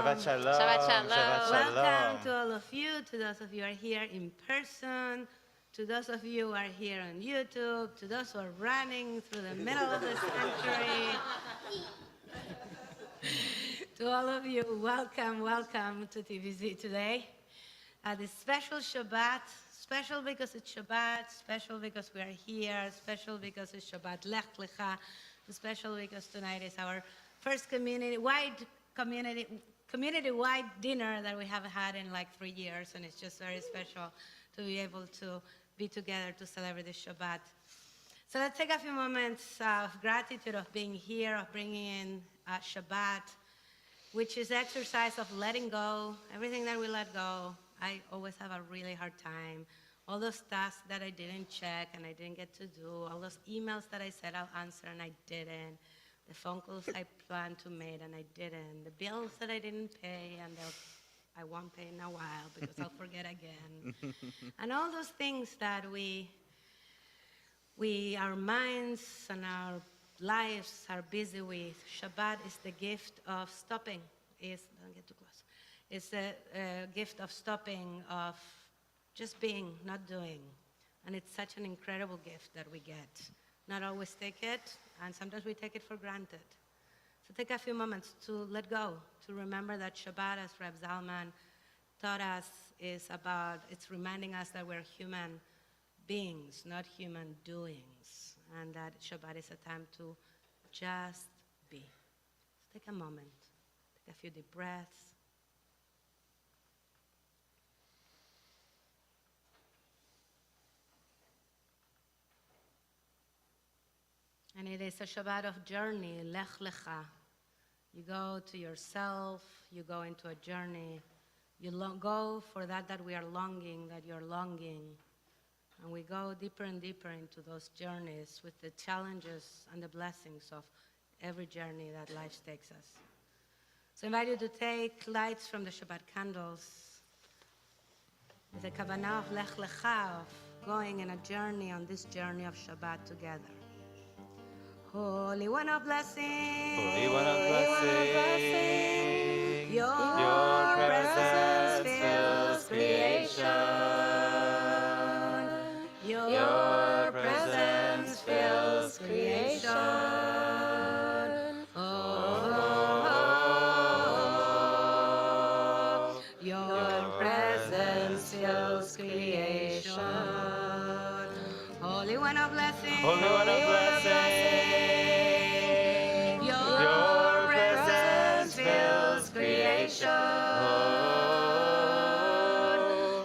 Shabbat shalom. Shabbat shalom. Shabbat shalom. Welcome to all of you, to those of you who are here in person, to those of you who are here on YouTube, to those who are running through the middle of the sanctuary. To all of you, welcome to TVZ today. This special Shabbat, special because it's Shabbat, special because we are here, special because it's Shabbat Lech, Lecha, special because tonight is our first community-wide dinner that we have had in like 3 years, and it's just very special to be able to be together to celebrate the Shabbat. So let's take a few moments of gratitude of being here, of bringing in Shabbat, which is the exercise of letting go, everything that we let go. I always have a really hard time. All those tasks that I didn't check and I didn't get to do, all those emails that I said I'll answer and I didn't, the phone calls I planned to make and I didn't, the bills that I didn't pay and I won't pay in a while because I'll forget again. And all those things that our minds and our lives are busy with. Shabbat is the gift of stopping. Don't get too close. It's the gift of stopping, of just being, not doing. And it's such an incredible gift that we get. Not always take it, and sometimes we take it for granted. So take a few moments to let go, to remember that Shabbat, as Reb Zalman taught us, it's reminding us that we're human beings, not human doings, and that Shabbat is a time to just be. So take a moment, take a few deep breaths. And it is a Shabbat of journey, Lech Lecha. You go to yourself, you go into a journey, you go for that we are longing, that you're longing. And we go deeper and deeper into those journeys with the challenges and the blessings of every journey that life takes us. So I invite you to take lights from the Shabbat candles with the kavanah of Lech Lecha, of going in a journey, on this journey of Shabbat together. Holy One of blessing, Holy One of blessing, your presence fills creation. Your presence fills creation. Oh, your presence fills creation. Holy One of blessing, Holy One of blessing, your presence fills creation.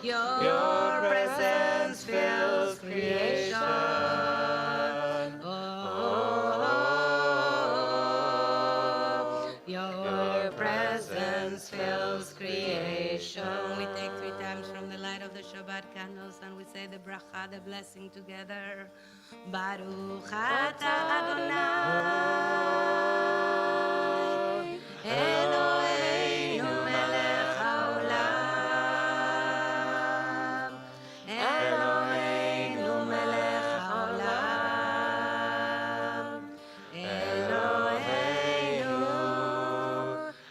Your presence fills creation. Oh, your presence fills creation. We take 3 times from the light of the Shabbat candles and we say the bracha, the blessing together. Baruch atah Adonai, Eloheinu melech haolam. Eloheinu melech haolam. Eloheinu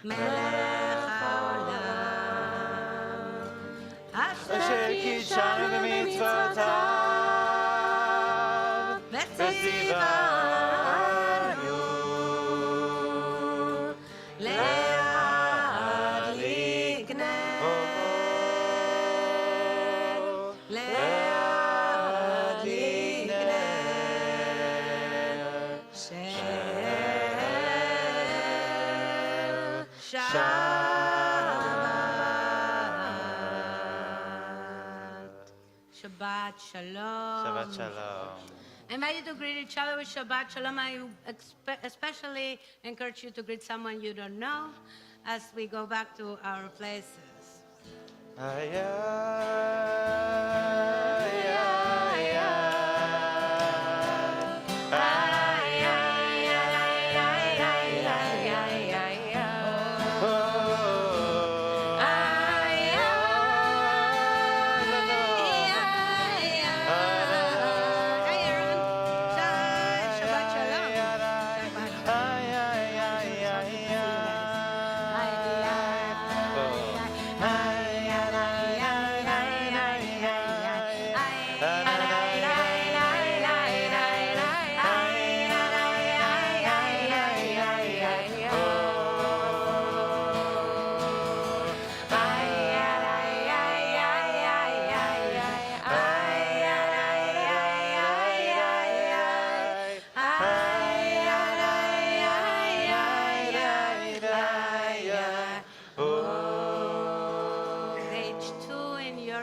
melech haolam. Asher kidshanu b'mitzvotav, v'tzivanu le'ad ligneh, le'ad ligneh, shel Shabbat. Shabbat Shalom. Shabbat shalom. I invite you to greet each other with Shabbat Shalom. I especially encourage you to greet someone you don't know as we go back to our places. Shabbat Shalom.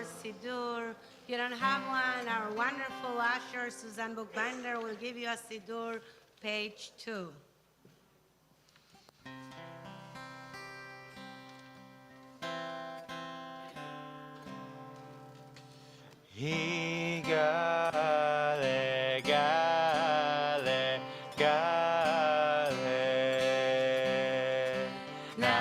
Siddur. If you don't have one, our wonderful usher, Suzanne Buchbinder, will give you a Siddur, page 2. Higale, gale, gale, na.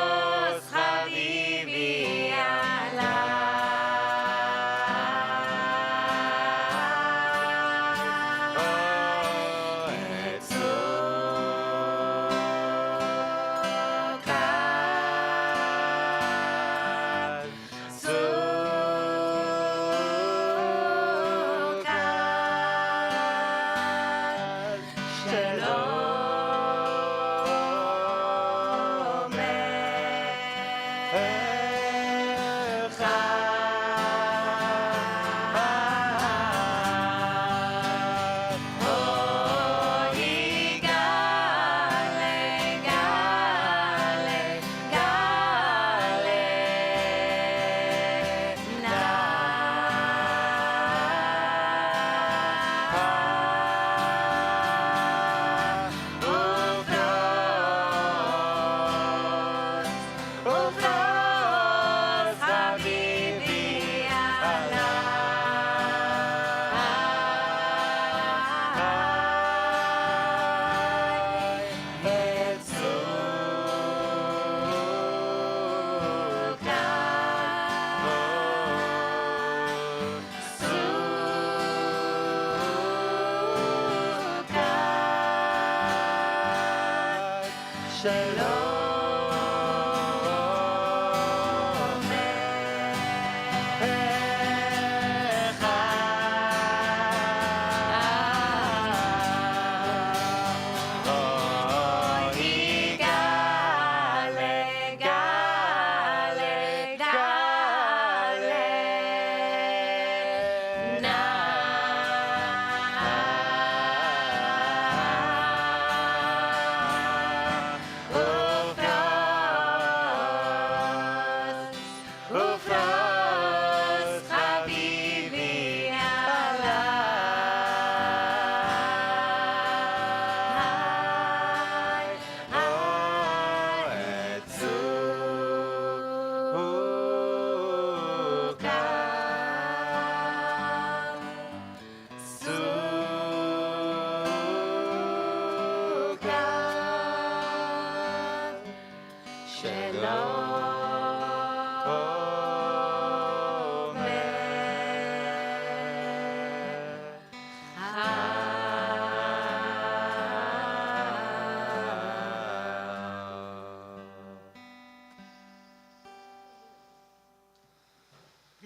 Ufros, Habibi,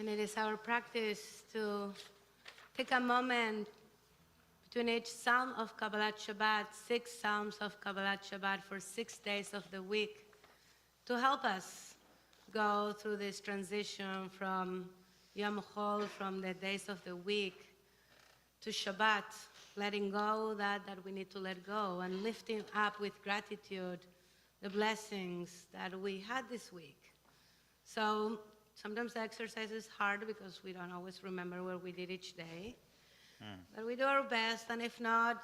And it is our practice to take a moment between each Psalm of Kabbalat Shabbat, 6 Psalms of Kabbalat Shabbat for 6 days of the week, to help us go through this transition from Yom Chol, from the days of the week, to Shabbat, letting go that we need to let go, and lifting up with gratitude the blessings that we had this week. So sometimes the exercise is hard because we don't always remember what we did each day. But we do our best, and if not,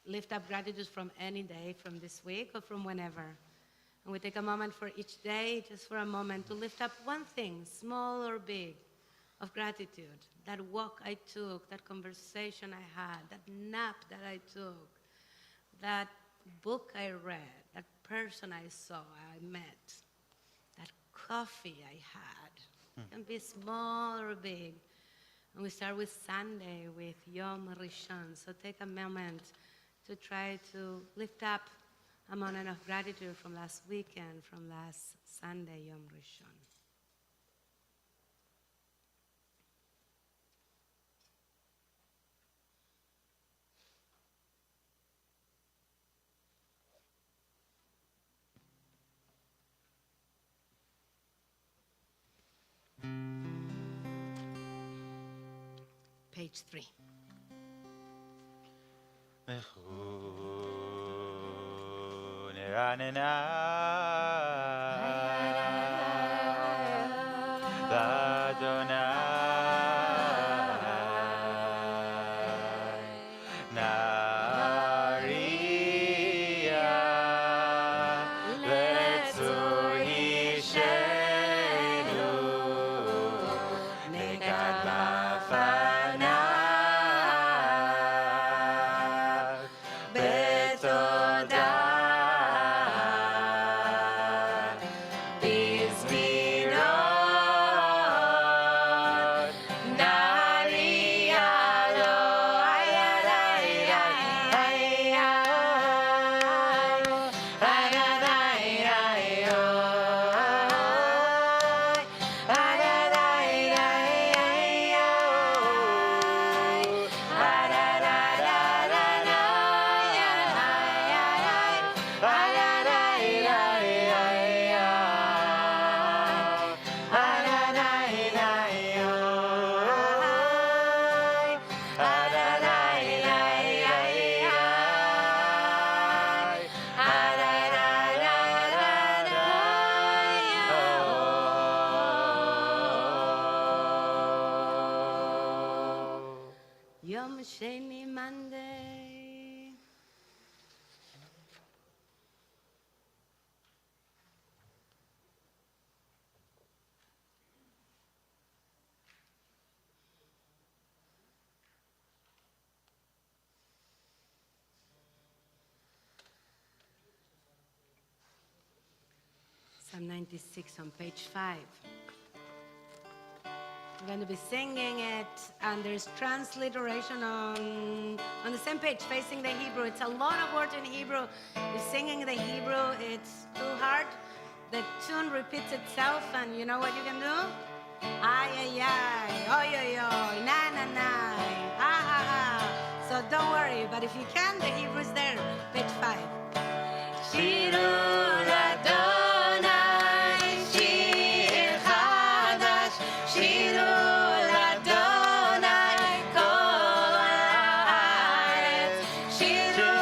lift up gratitude from any day, from this week or from whenever. And we take a moment for each day, just for a moment, to lift up one thing, small or big, of gratitude. That walk I took, that conversation I had, that nap that I took, that book I read, that person I saw, I met, that coffee I had. It can be small or big. And we start with Sunday, with Yom Rishon. So take a moment to try to lift up a moment of gratitude from last weekend, from last Sunday, Yom Rishon. Page 3. Yom Sheni Monday. Psalm 96 on page 5. I'm going to be singing it, and there's transliteration on the same page, facing the Hebrew. It's a lot of words in Hebrew. You're singing the Hebrew, it's too hard. The tune repeats itself, and you know what you can do? Ay, ay, ay, oy, oy, oy, na, na, na, ha, ha, ha. So don't worry, but if you can, the Hebrew is there, page 5. Shiru l'Adonai, shir chadash, shiru l'Adonai, kol haaretz, shiru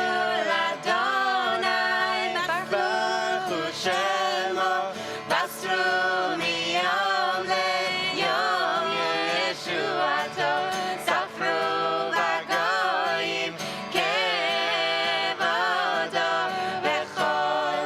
l'Adonai, baruchu shemo, basru miyom leyom yeshuato, safru bagoyim kevodo, v'chol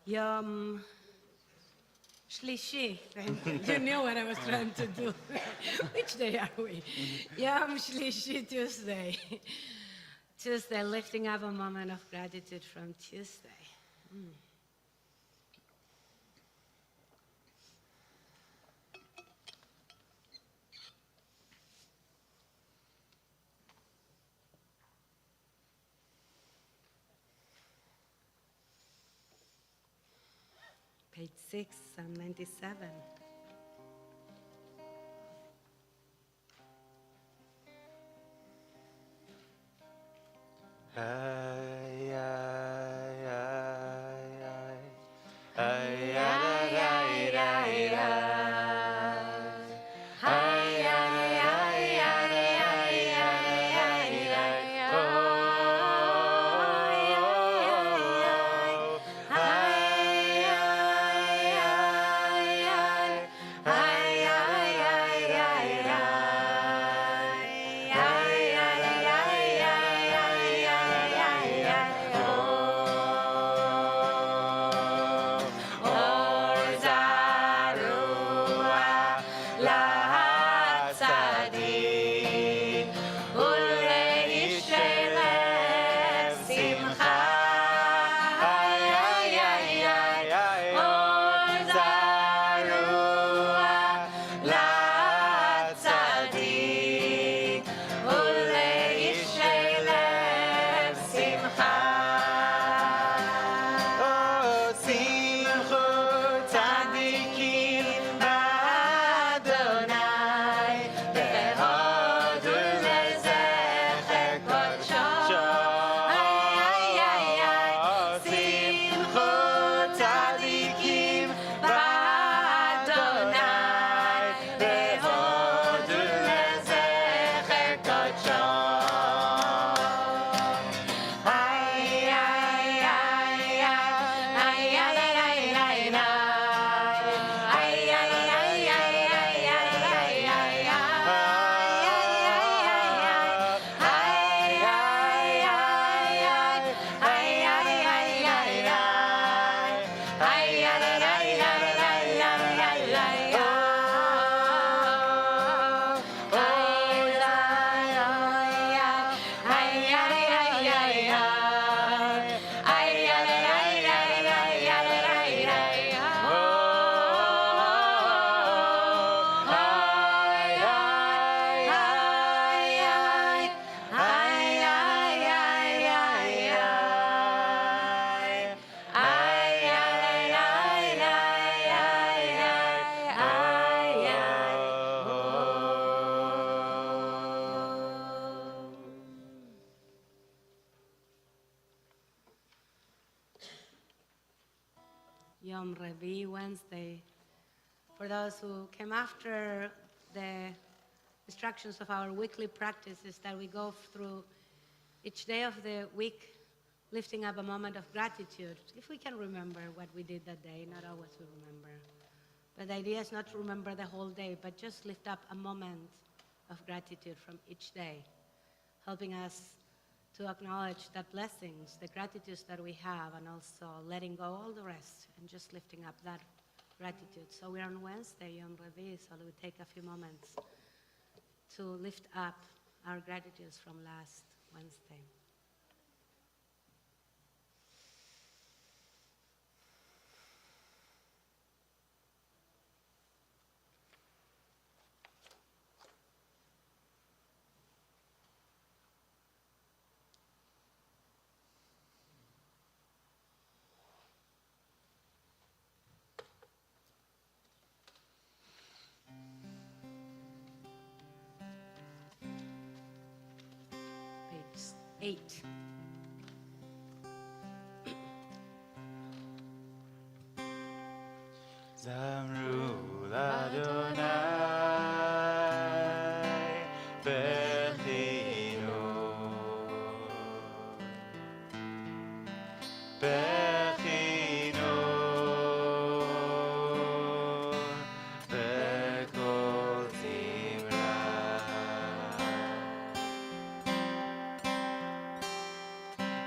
Yom Shlishi. You knew what I was trying to do. Which day are we? Yom Shlishi, Tuesday. Tuesday, lifting up a moment of gratitude from Tuesday. Page 6, Psalm 97. Yom Revi, Wednesday. For those who came after the instructions of our weekly practices that we go through each day of the week, lifting up a moment of gratitude. If we can remember what we did that day, not always we remember. But the idea is not to remember the whole day, but just lift up a moment of gratitude from each day, helping us to acknowledge the blessings, the gratitudes that we have, and also letting go all the rest and just lifting up that gratitude. So we're on Wednesday, Yom Revi, so we take a few moments to lift up our gratitudes from last Wednesday. Page 8. Zamru l'Adonai,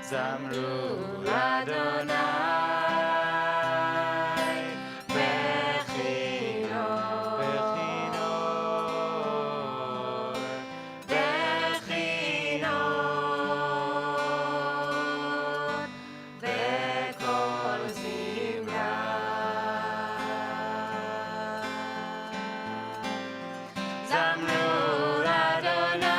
זמרו לאדוני בכינור, בקול זמרה. זמרו לאדוני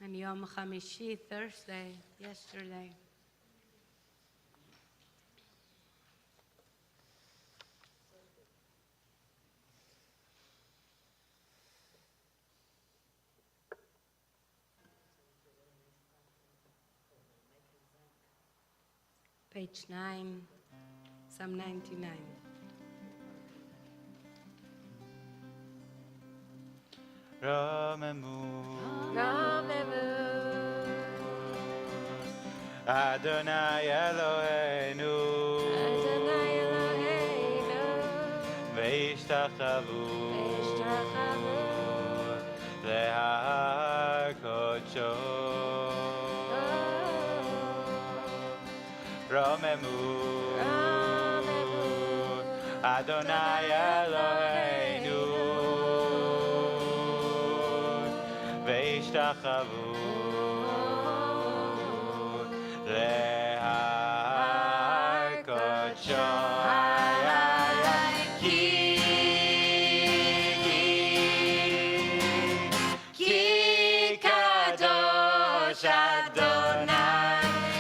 And Yom Hamishi, Thursday, yesterday. Page 9, Psalm 99. אדוני אלוהינו והשתחוו להר קודשו רוממו אדוני אלוהינו והשתחוו להר קודשו כי קדוש אדוני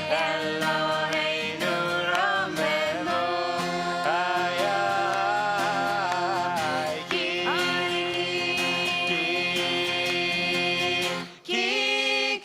אלוהינו רוממו כי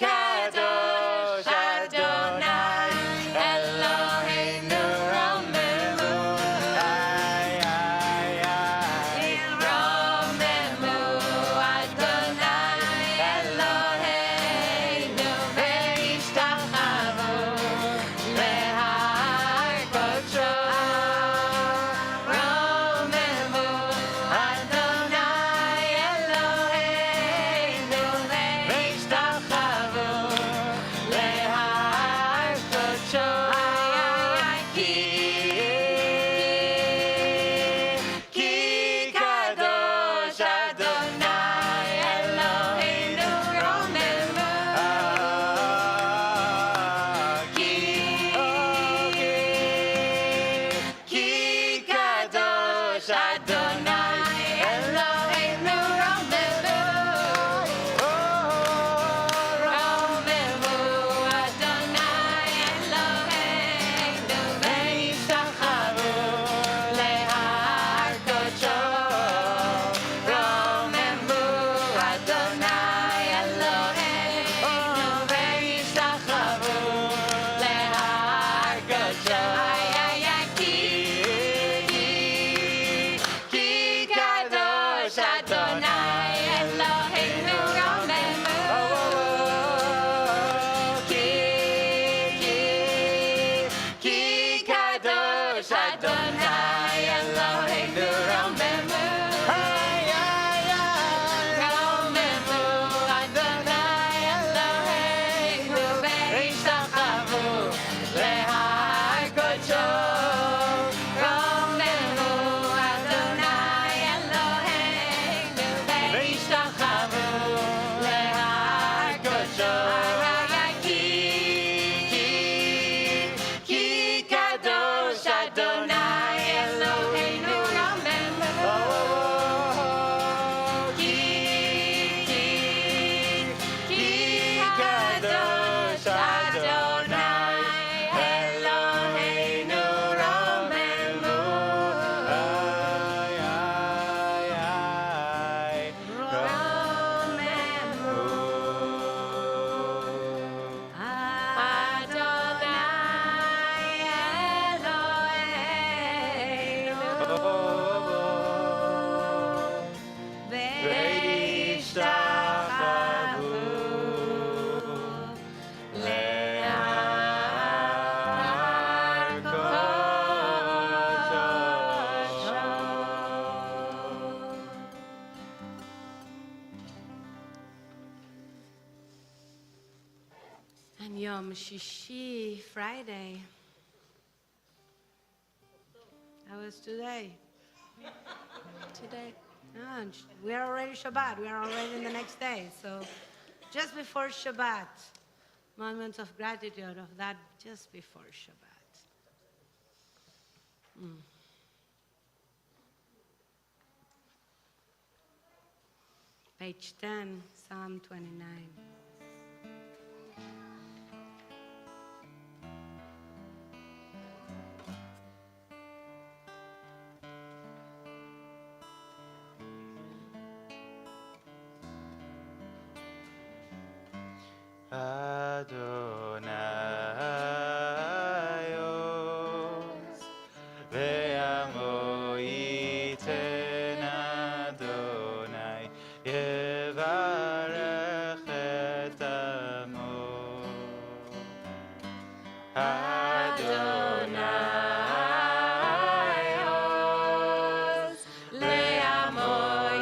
Yom Shishi, Friday. How was today? Today. Ah, we are already Shabbat. We are already in the next day. So just before Shabbat, moments of gratitude of that just before Shabbat. Page 10, Psalm 29. Adonai Oz, ve'amo yiten Adonai, yevarech et amo. Adonai Oz, le'amo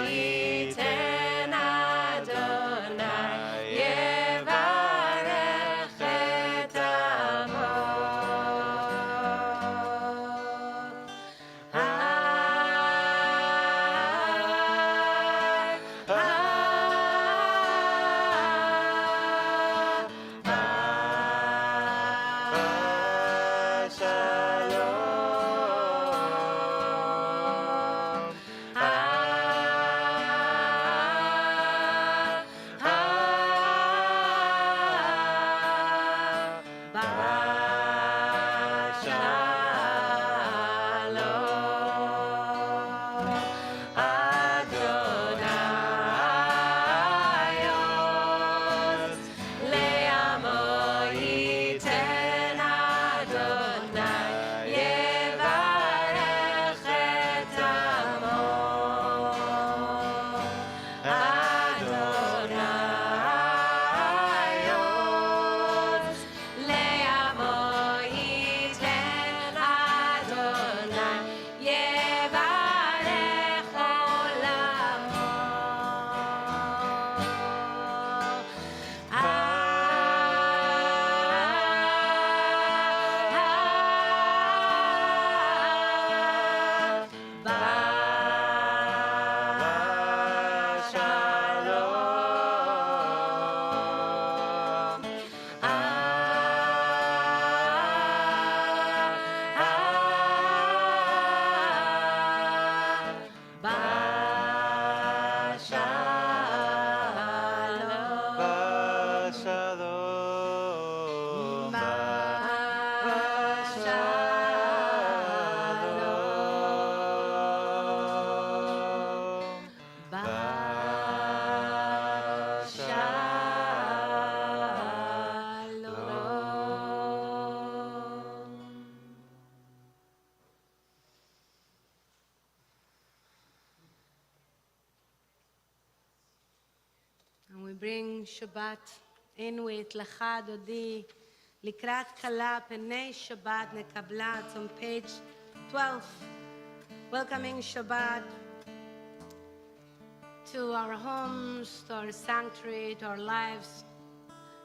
yiten Adonai, yevarech et amo. And we bring Shabbat in with Lecha Dodi, Likrat Kala, Penei Shabbat, Kabbalat, on page 12. Welcoming Shabbat to our homes, to our sanctuary, to our lives.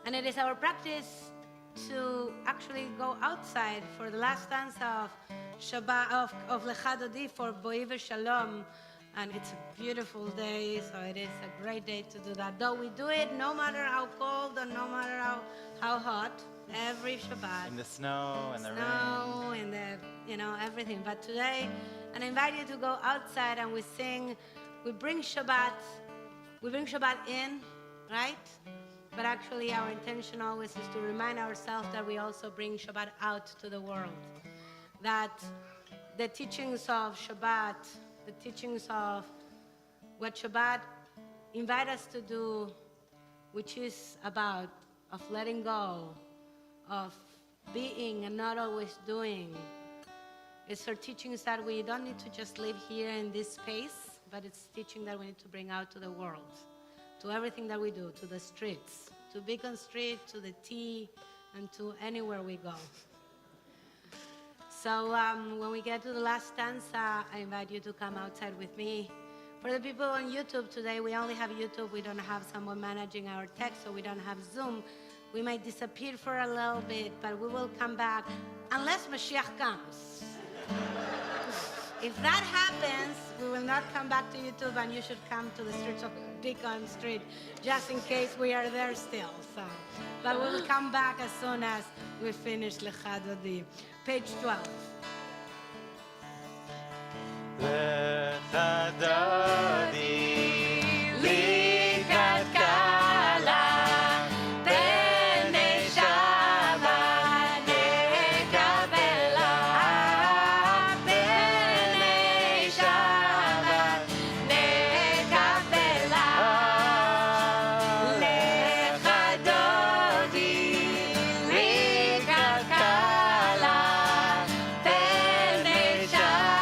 And it is our practice to actually go outside for the last dance of Shabbat, of Lecha Dodi for Boiver Shalom. And it's a beautiful day, so it is a great day to do that. Though we do it no matter how cold or no matter how hot, every Shabbat. In the snow and the rain. Snow and the, everything. But today, and I invite you to go outside and we sing, we bring Shabbat in, right? But actually our intention always is to remind ourselves that we also bring Shabbat out to the world. That the teachings of Shabbat, the teachings of what Shabbat invite us to do, which is about of letting go, of being and not always doing. It's our teachings that we don't need to just live here in this space, but it's teaching that we need to bring out to the world, to everything that we do, to the streets, to Beacon Street, to the T, and to anywhere we go. So when we get to the last stanza, I invite you to come outside with me. For the people on YouTube today, we only have YouTube. We don't have someone managing our text, so we don't have Zoom. We might disappear for a little bit, but we will come back unless Mashiach comes. If that happens, we will not come back to YouTube, and you should come to the streets of Beacon Street just in case we are there still. So, but we will come back as soon as we finish Lecha Dodi. Page 12. Lecha Dodi, Likat Kala, Bnei Shabbat, Kabbalat, Bnei Shabbat, Kabbalat, Lecha Dodi, Likat Kala, Bnei Shabbat,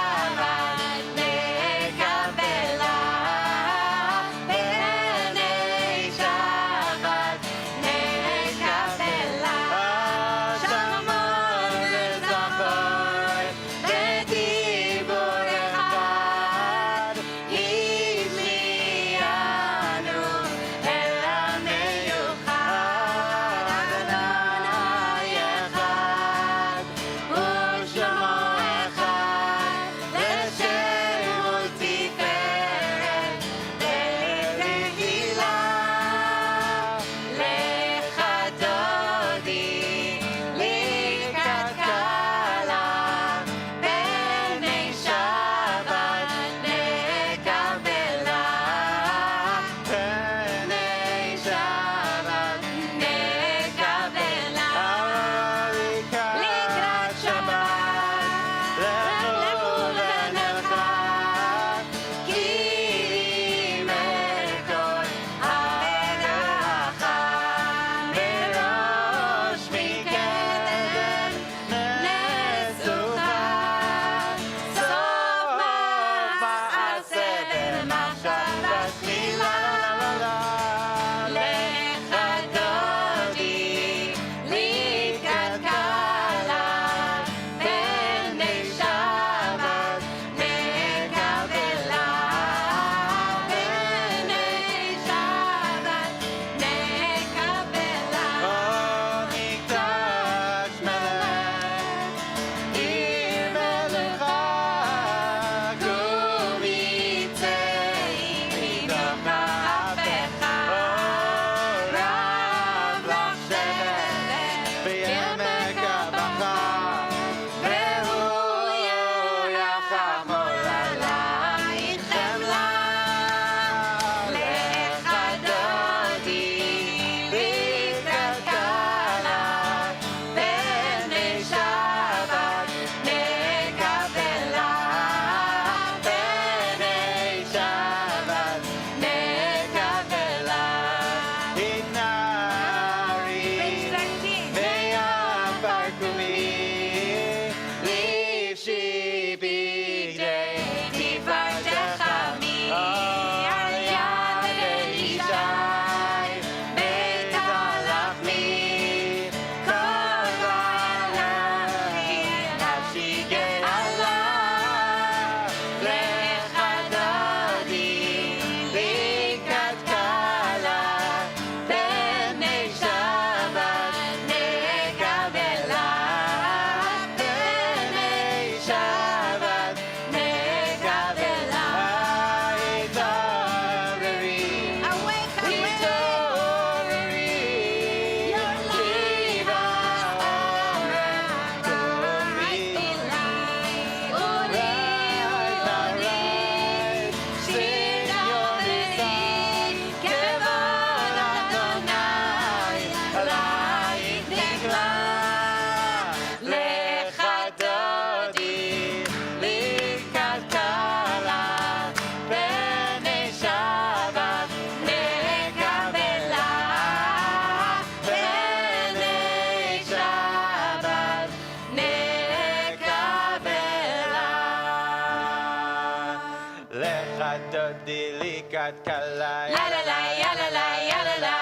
Likat Kala, La la la, ya la la, ya la la,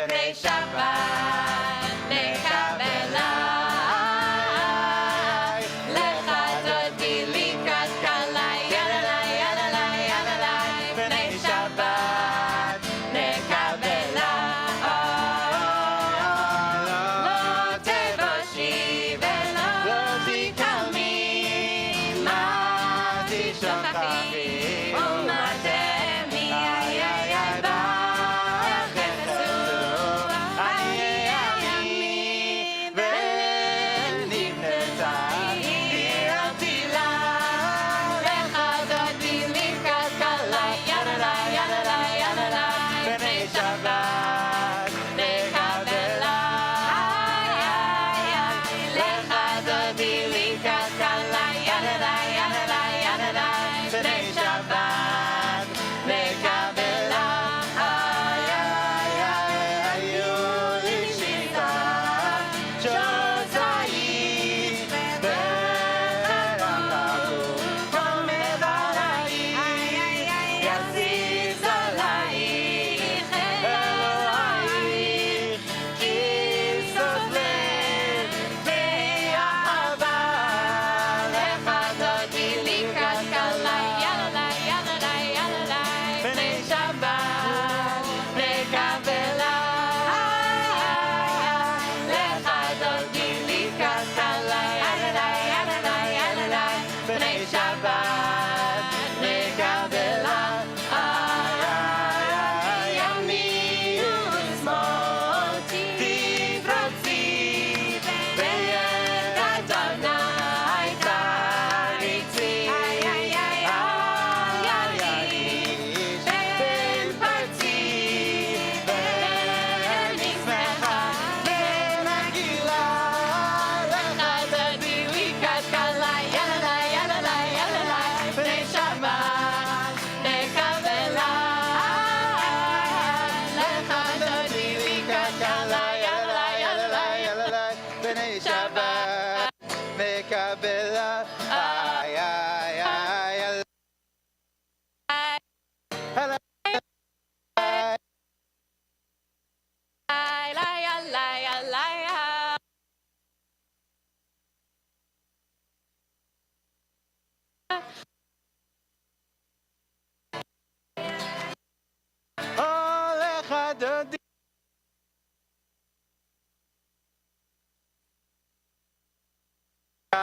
Bnei Shabbat, Kabbalat, Lecha Dodi, Likat Kala, ya la la, ya la la, ya la la, Bnei Shabbat, Kabbalat,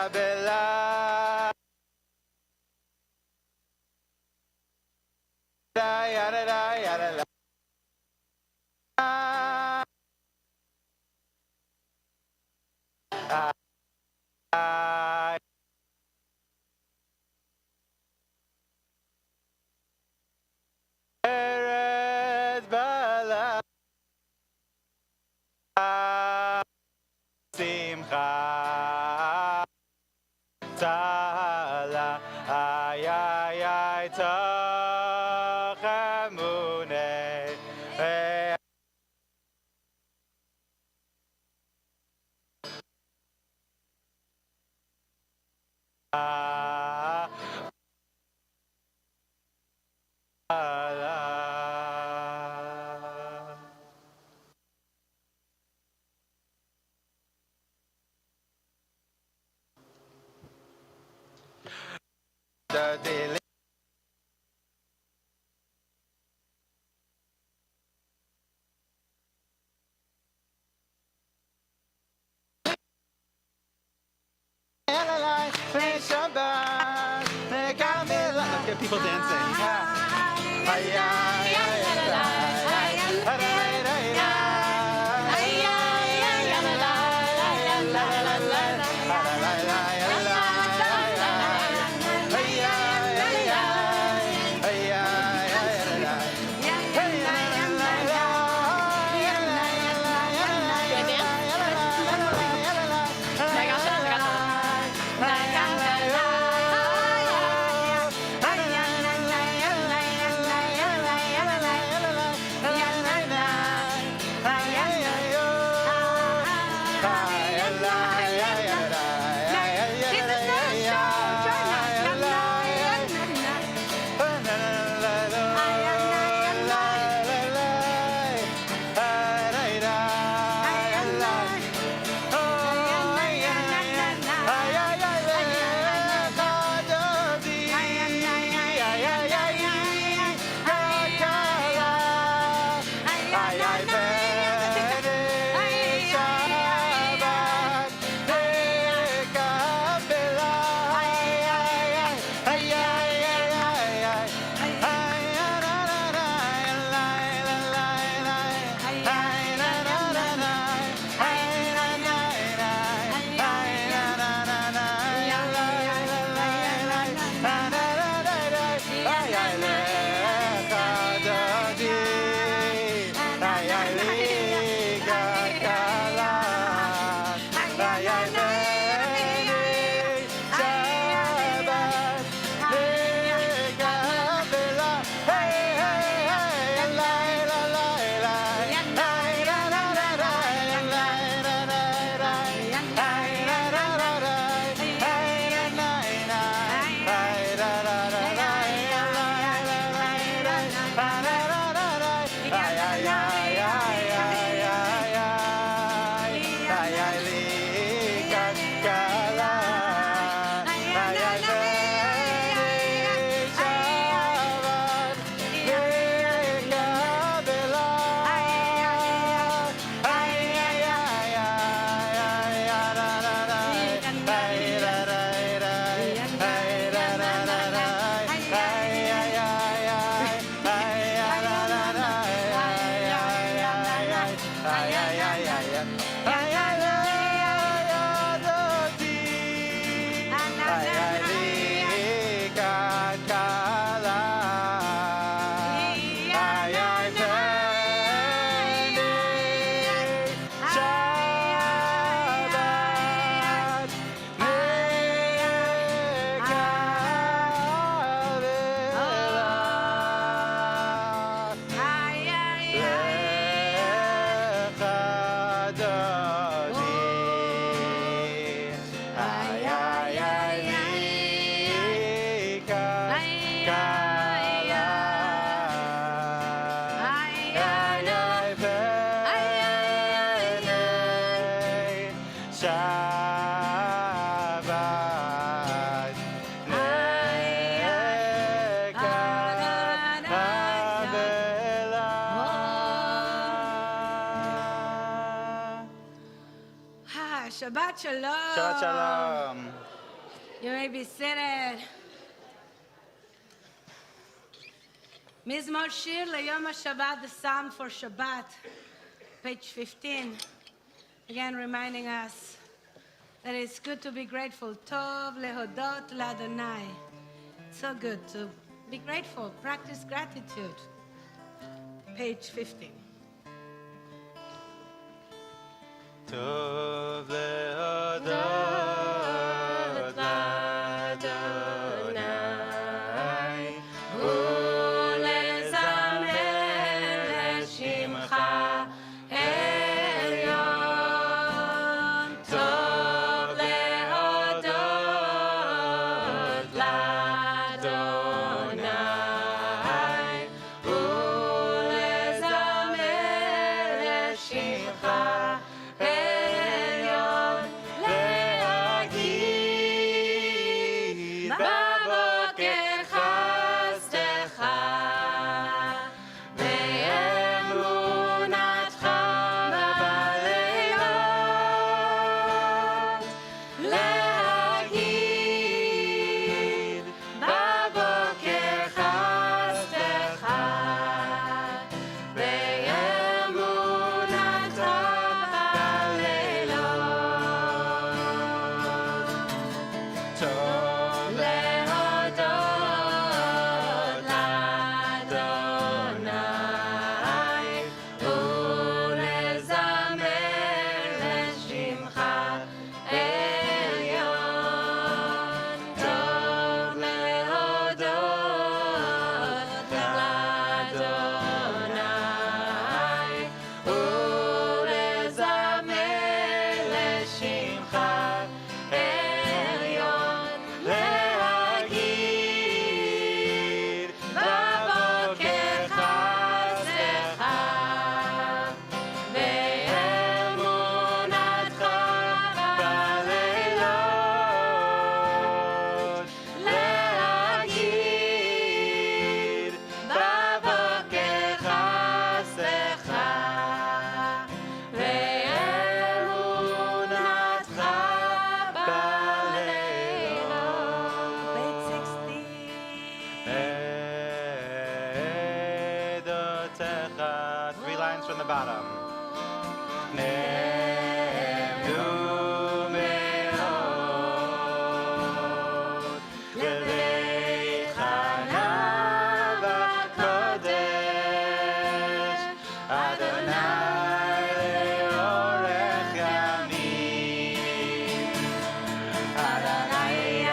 Kabbalat. Eretz Bala Simcha Tala Ay ay ay Tachamune the Shabbat, Kabbalat. Let's get people dancing. Shabbat shalom. Shabbat shalom. You may be seated. Mizmor Shir Leyom HaShabbat, the Psalm for Shabbat, page 15. Again, reminding us that it's good to be grateful. Tov lehodot l'Adonai. So good to be grateful. Practice gratitude. Page 15. Tov lehodot l'Adonai ולזמר לשמך עליון. טוב להודות לאדוני ולזמר לשמך עליון. להגיד בבוקר חסדך ואמונתך בלילות. להגיד בבוקר חסדך ואמונתך בלילות. טוב להודות לאדוני ולזמר לשמך עליון. טוב להודות לאדוני ולזמר לשמך עליון. להגיד בבוקר חסדך ואמונתך בלילות. להגיד בבוקר חסדך ואמונתך בלילות. Page 16. עדותיך. 3 lines from the bottom. נאמנו מאוד לבית חנה בקודש, אדוני לאורך ימים. אדוני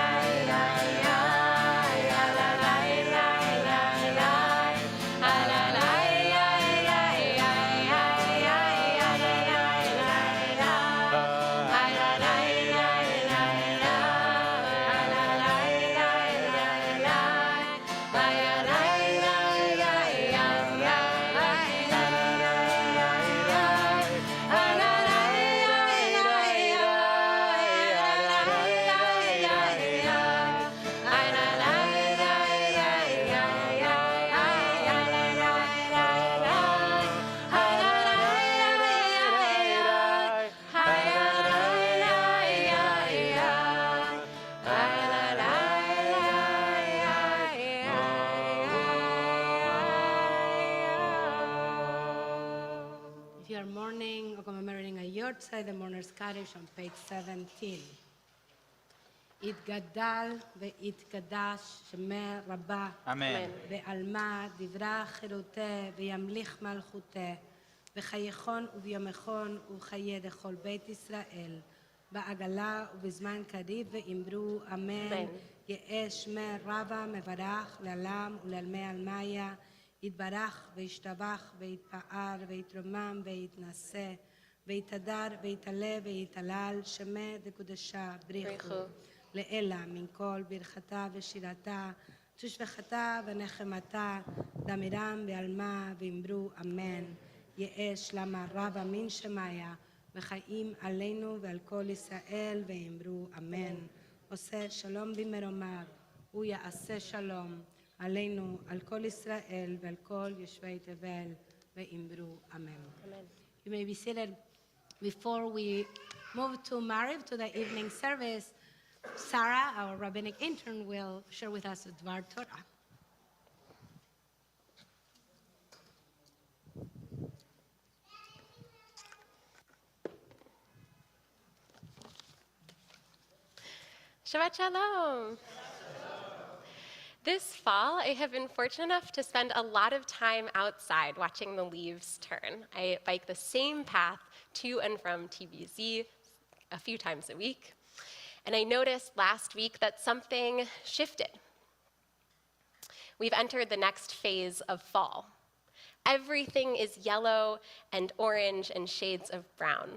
If you are mourning or commemorating a Yortzeit, the Mourner's Kaddish on page 17. יתגדל ויתקדש שמי רבה אמן. בעלמא דברה חירותה וימליך מלכותה וחייכון וביומכון וחיי לכל בית ישראל בעגלה ובזמן קריב ואמרו אמן. יהא שמי רבה מברך לעולם ולעלמי עלמיה יתברך וישתבח ויתפאר ויתרומם ויתנשא ויתהדר ויתעלה ויתהלל שמי דקודשה בריחו לאלה מן כל ברכתה ושירתה תשבחתה ונחמתה דמירם בעלמה ואמרו אמן. יהא שלמה רבה מן שמיה וחיים עלינו ועל כל ישראל ואמרו אמן. עושה שלום במרומיו הוא יעשה שלום עלינו על כל ישראל ועל כל יושבי תבל ואמרו אמן. You may be seated. Before we move to Mariv, to the evening service, Sarah, our rabbinic intern, will share with us a Dvar Torah. Shabbat Shalom. This fall, I have been fortunate enough to spend a lot of time outside watching the leaves turn. I bike the same path to and from TBZ a few times a week. And I noticed last week that something shifted. We've entered the next phase of fall. Everything is yellow and orange and shades of brown.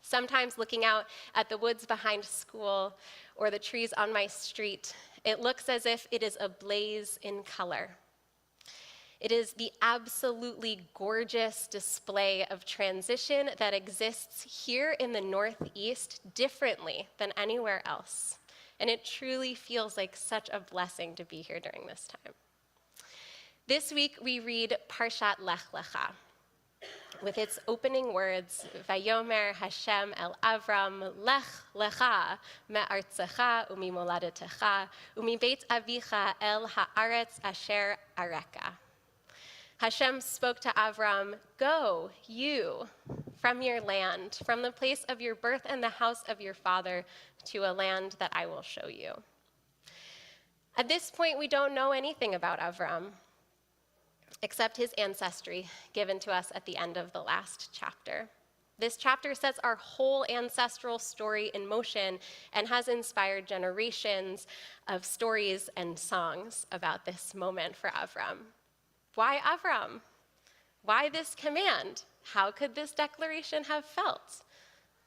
Sometimes looking out at the woods behind school or the trees on my street, it looks as if it is ablaze in color. It is the absolutely gorgeous display of transition that exists here in the Northeast differently than anywhere else. And it truly feels like such a blessing to be here during this time. This week we read Parshat Lecha, with its opening words, Vayomer Hashem el Avram, Lech Lecha, me'artzecha u'mimoladetecha, u'mibeit avicha el ha'aretz asher areka. Hashem spoke to Avram, go, you, from your land, from the place of your birth and the house of your father, to a land that I will show you. At this point, we don't know anything about Avram, except his ancestry given to us at the end of the last chapter. This chapter sets our whole ancestral story in motion and has inspired generations of stories and songs about this moment for Avram. Why Avram? Why this command? How could this declaration have felt?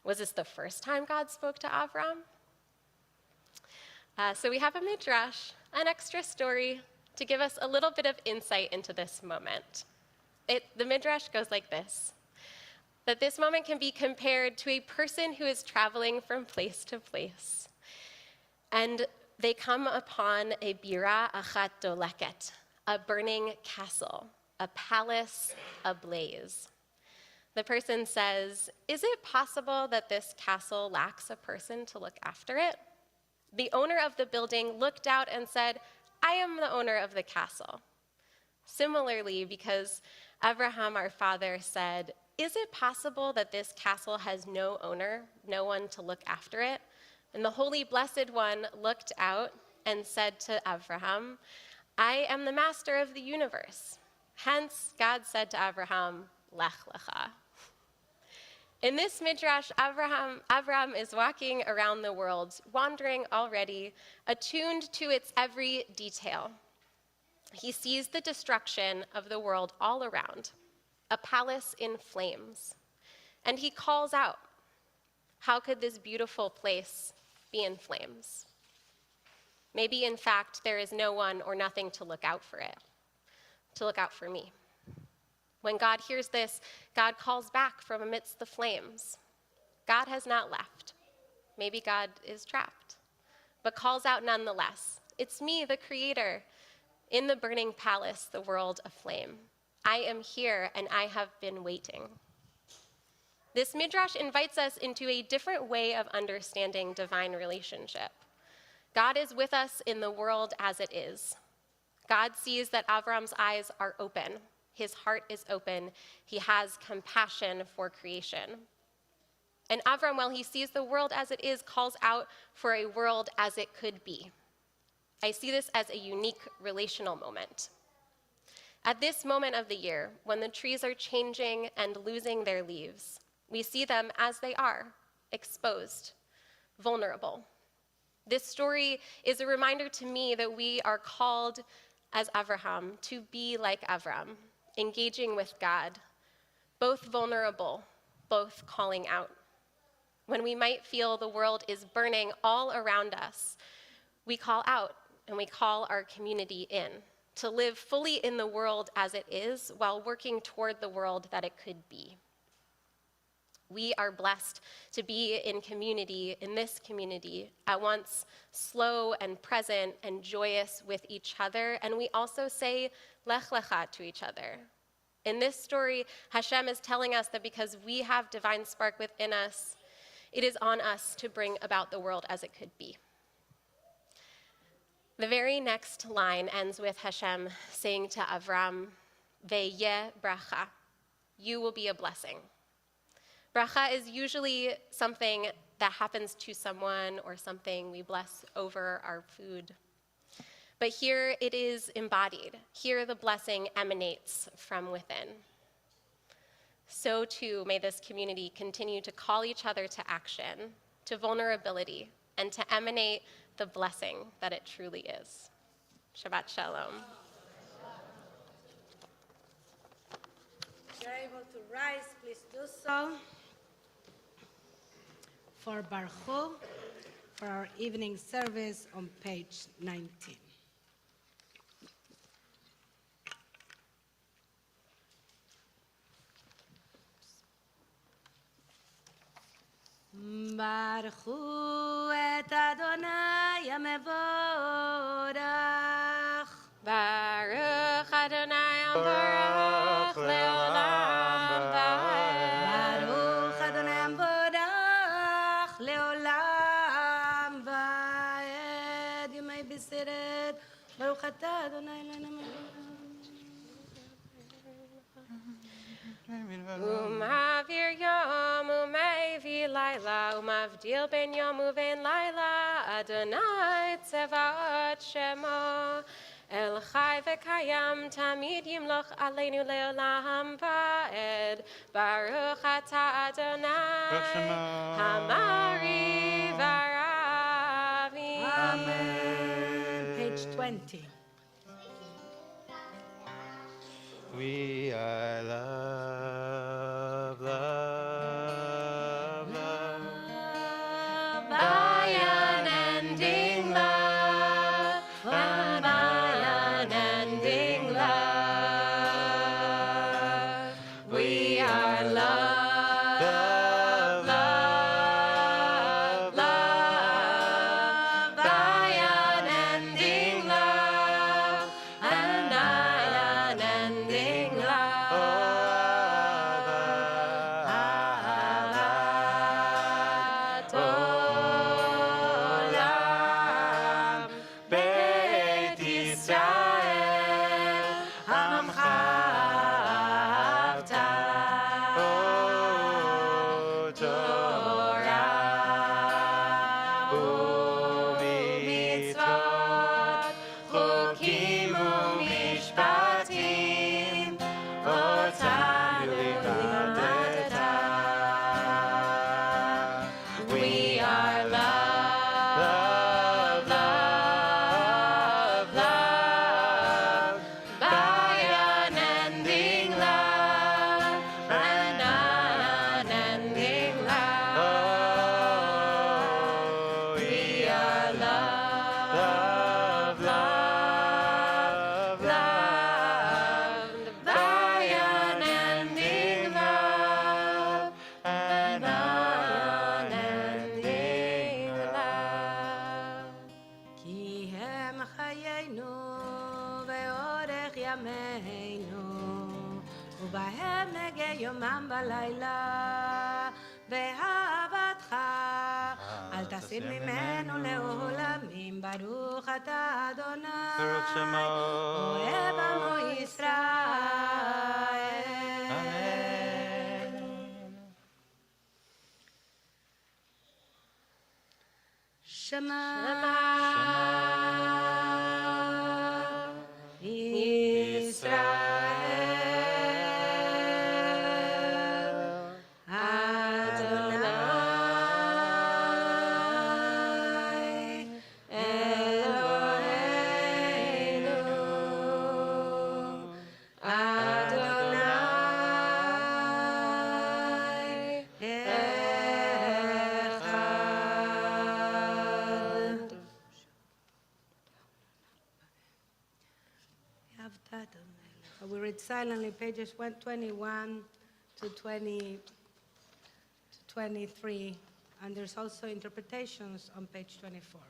Was this the first time God spoke to Avram? So we have a midrash, an extra story, to give us a little bit of insight into this moment. The midrash goes like this, that this moment can be compared to a person who is traveling from place to place, and they come upon a bira achat doleket, a burning castle, a palace ablaze. The person says, is it possible that this castle lacks a person to look after it? The owner of the building looked out and said, I am the owner of the castle. Similarly, because Abraham, our father, said, is it possible that this castle has no owner, no one to look after it? And the Holy Blessed One looked out and said to Abraham, I am the master of the universe. Hence, God said to Abraham, Lech Lecha. In this midrash, Abraham is walking around the world, wandering already, attuned to its every detail. He sees the destruction of the world all around, a palace in flames, and he calls out, how could this beautiful place be in flames? Maybe, in fact, there is no one or nothing to look out for it, to look out for me. When God hears this, God calls back from amidst the flames. God has not left. Maybe God is trapped, but calls out nonetheless. It's me, the Creator, in the burning palace, the world aflame. I am here, and I have been waiting. This midrash invites us into a different way of understanding divine relationship. God is with us in the world as it is. God sees that Avram's eyes are open. His heart is open. He has compassion for creation. And Avram, while he sees the world as it is, calls out for a world as it could be. I see this as a unique relational moment. At this moment of the year, when the trees are changing and losing their leaves, we see them as they are, exposed, vulnerable. This story is a reminder to me that we are called as Avraham to be like Avram, engaging with God, both vulnerable, both calling out. When we might feel the world is burning all around us, we call out and we call our community in to live fully in the world as it is while working toward the world that it could be. We are blessed to be in community, in this community, at once slow and present and joyous with each other, and we also say Lech Lecha to each other. In this story, Hashem is telling us that because we have divine spark within us, it is on us to bring about the world as it could be. The very next line ends with Hashem saying to Avram, Ve'yeh bracha, you will be a blessing. Bracha is usually something that happens to someone or something we bless over our food. But here it is embodied. Here the blessing emanates from within. So too may this community continue to call each other to action, to vulnerability, and to emanate the blessing that it truly is. Shabbat Shalom. If you're able to rise, please do so. For Baruch, for our evening service on page 19. Baruch et Adonai HaMevorach. Baruch Adonai Baruch Leolam Vaed. Baruch Adonai HaMevorach Leolam Vaed. You may be seated. Baruch atah Adonai Eloheinu Umavir yom umevi laila umavdil ben yom uven laila Adonai tzevaot shemo El chai v'kayam tamid yimloch aleinu leolam vaed Baruch atah Adonai Hamari v'aravi. Amen. Page 20. We are love, love, love. By unending love, and by unending love, we are love, love, love, by unending love, and by unending love. Ahavat olam, Beit Yisrael, Amcha avta, Torah u'mitzvot, chukim u'mishpatim, otam limadeta. We are love, love, love, by unending love, and unending love. We are love, love, love, by unending love, and unending love. כי הם חיינו ואורך ימינו, ובהם נגה יומם בלילה, באהבתך אל תסיר ממנו לעולמים. ברוך אתה אדוני, Baruch Shemo. אוהב עמו ישראל. Amen. שמע ישראל, אדוני אלוהינו, אדוני אחד. We read silently pages 121 to 23, and there's also interpretations on page 24.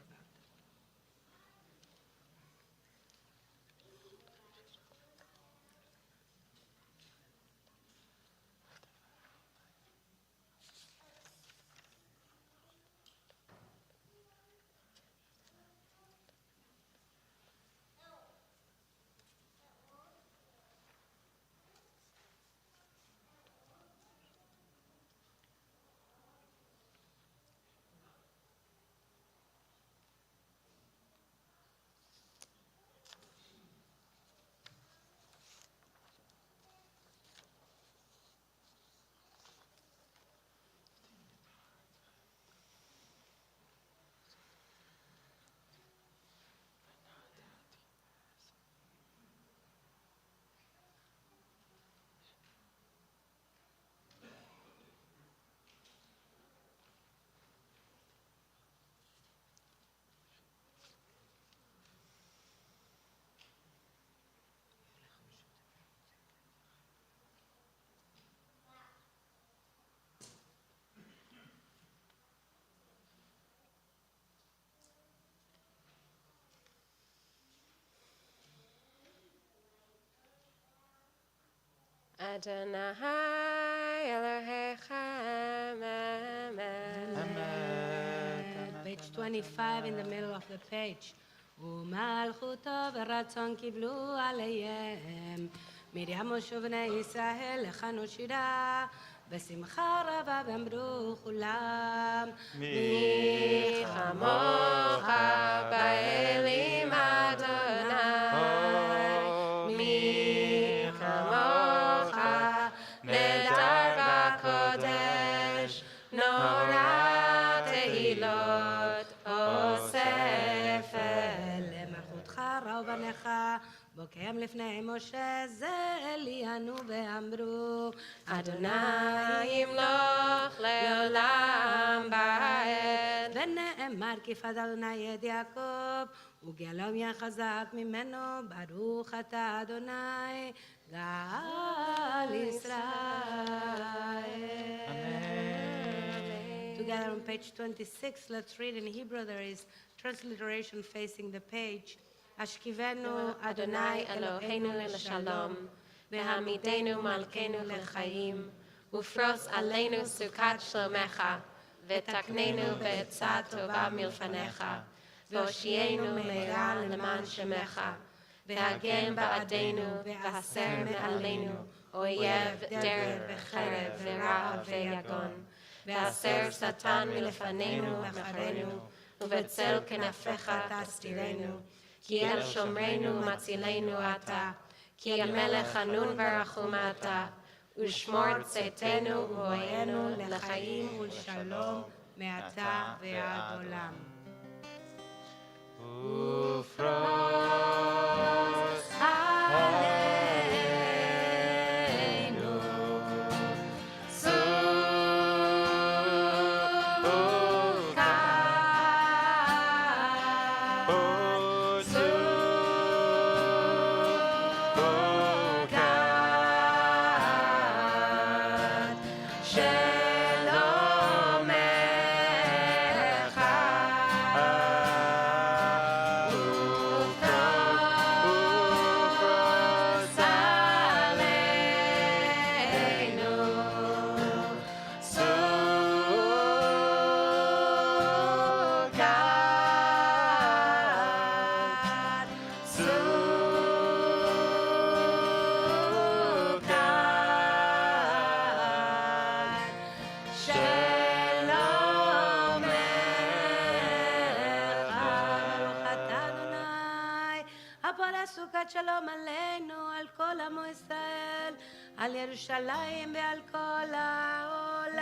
Adonai Elohechem, amen. Page 25 in the middle of the page. ומלכותו ורצון קיבלו עליהם. מרים ובני ישראל לחנו שירה, בשמחה רבה ואמרו כולם. מי כמוך באלים אדוני, מי כמוך נהדר בקודש, נורא תהילות אוסף למלכותך ראו בניך, בוקם לפני משה זה אלינו ואמרו, אדוני ימלוך לעולם בעת. ונאמר כיפת אדוני את יעקב, וגאלום יחזק ממנו, ברוך אתה אדוני גאל ישראל. Together on page 26, let's read in Hebrew. There is transliteration facing the page. השכיבנו אדוני אלוהינו לשלום, והעמידנו מלכנו לחיים, ופרוס עלינו סוכת שלומך, ותקננו בעצה טובה מלפניך, והושיענו מהרה למען שמך, והגן בעדנו, והסר מעלינו, אויב, דרך וחרב, ורע ויגון, והסר שטן מלפנינו ומאחרינו, ובצל כנפיך תסתירנו, כי אל שומרנו מצילנו אתה, כי אל מלך חנון ורחום אתה, ושמור צאתנו ובואנו לחיים ולשלום מעתה ועד עולם. ופרוס עלינו סוכת שלום עלינו, על כל עמו ישראל, על ירושלים ועל כל העולם.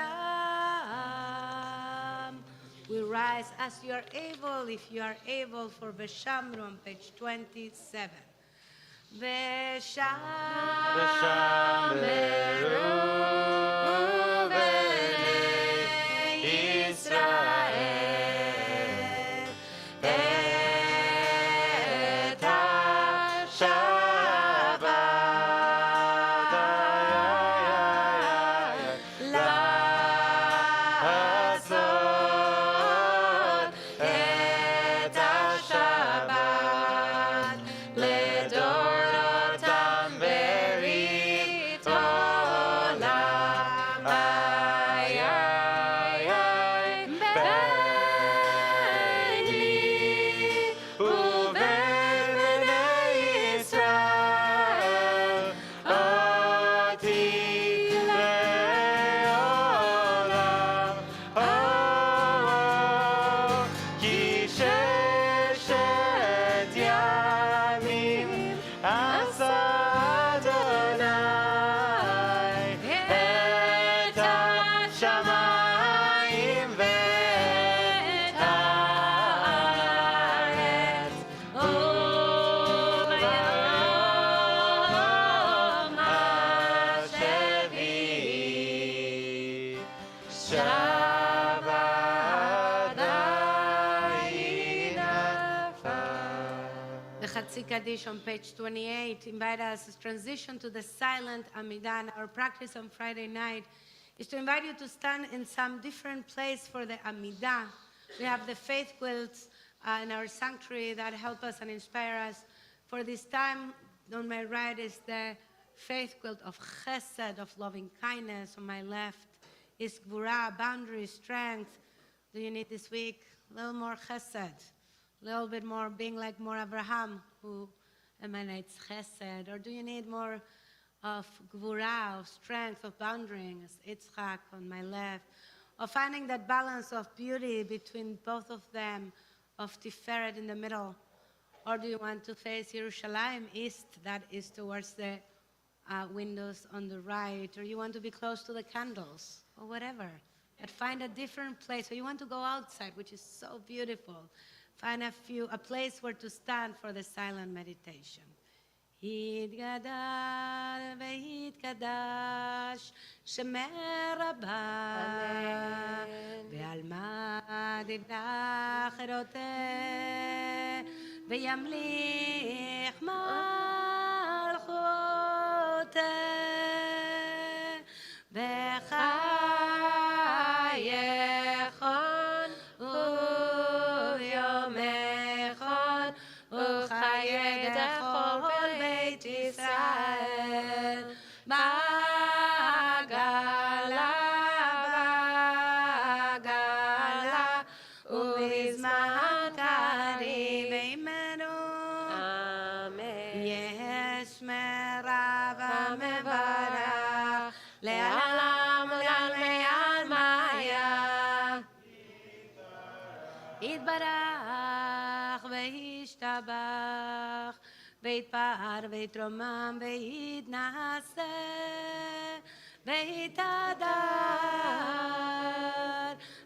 We rise as you are able, if you are able, for Beshamru on page 27. ושמרו בני ישראל את השבת לעשות את השבת לדורותם ברית עולם. ביני ובין בני ישראל אותי לעולם. כי ששת ימים עשה אדוני את השמיים ואת הארץ, וביום השביעי שבת The Chatzi Kaddish on page 28 invite us to transition to the silent Amidah. Our practice on Friday night is to invite you to stand in some different place for the Amidah. We have the faith quilts in our sanctuary that help us and inspire us. For this time, on my right is the faith quilt of chesed, of loving kindness. On my left is gvura, boundary, strength. Do you need this week a little more chesed? A little bit more being like more Abraham, who emanates chesed? Or do you need more of gvura, of strength, of boundaries? Yitzchak on my left. Of finding that balance of beauty between both of them, of Tiferet in the middle. Or do you want to face Yerushalayim east, that is towards the windows on the right? Or you want to be close to the candles, or whatever. But find a different place. Or you want to go outside, which is so beautiful. Find a place where to stand for the silent meditation. Yitgadal v'yitgadash Shemer Rabba ve'alma divnach eroteh ve'yamlich malchoteh v'chayechon u'yomechon u'chayedecho beit Yisrael ba'gala u'bizman karim v'imenu yesh merava mevarach le'alam u'lalmei almaya יתברך וישתבח ויתפאר ויתרומם ויתנשא ויתהדר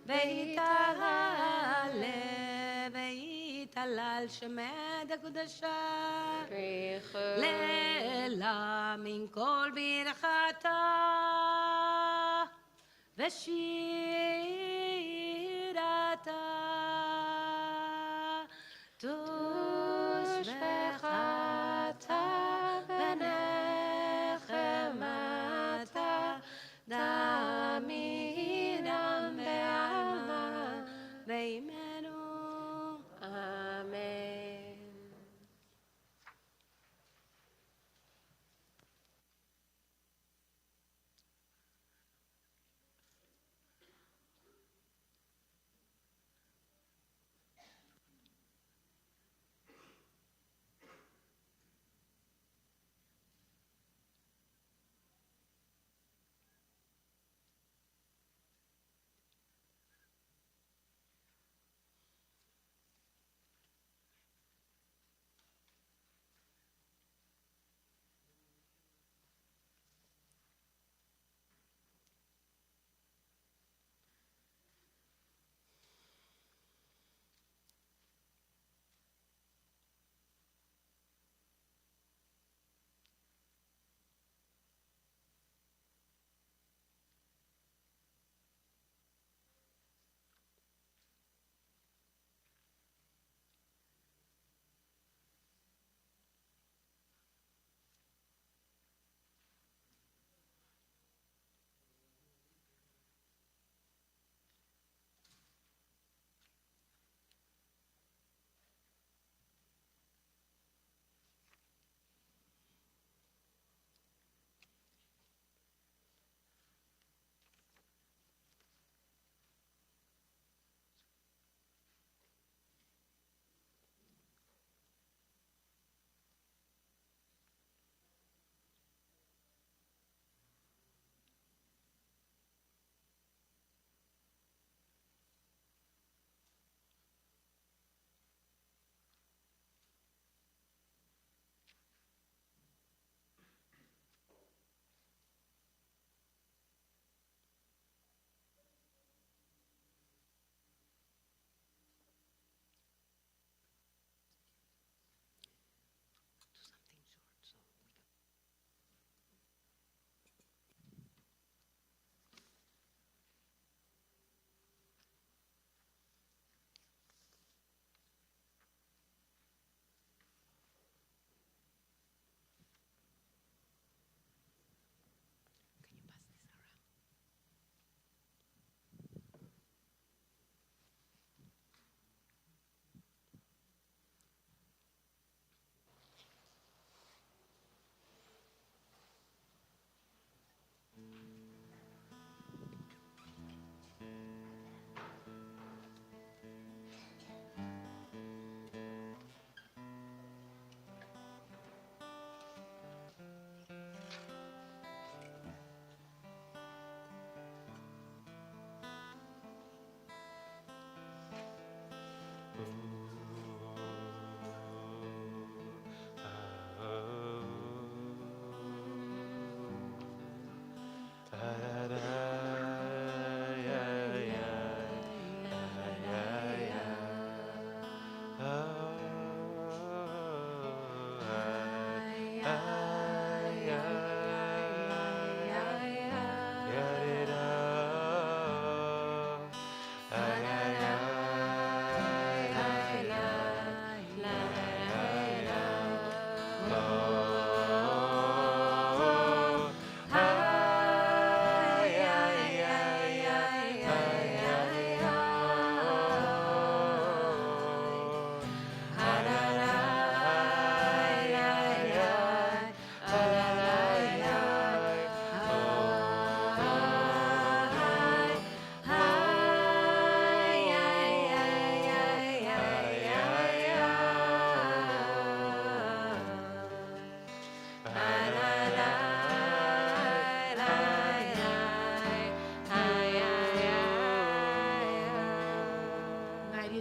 ויתהלל ויתהלל שמד הקדושה לילה מן כל ברכתה ושירתה תושבחתה ונחמתה תמידם בעלמא בימינו אמן.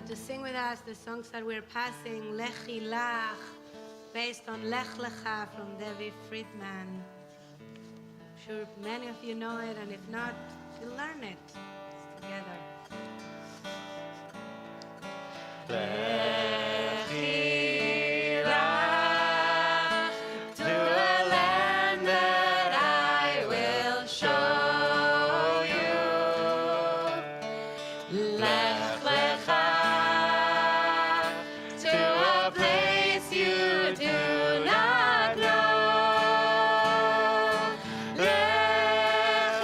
to sing with us the songs that we're passing, Lecha, based on Lecha from Debbie Friedman. I'm sure many of you know it, and if not, you'll learn it together. To a land that I will show you. Lech Lecha, to a place you do not know. Lech,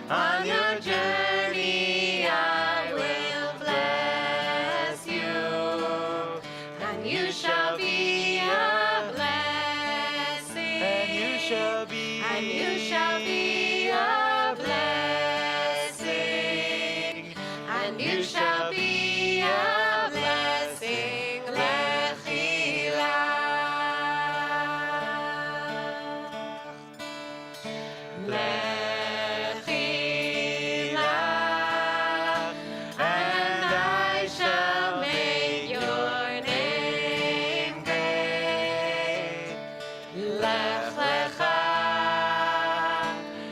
on your journey I will bless you, and you shall be a blessing. And you shall be. And you shall be a blessing. And you shall be a blessing. Lechi lach. Lechi lach. And I shall make your name great. Lech Lecha,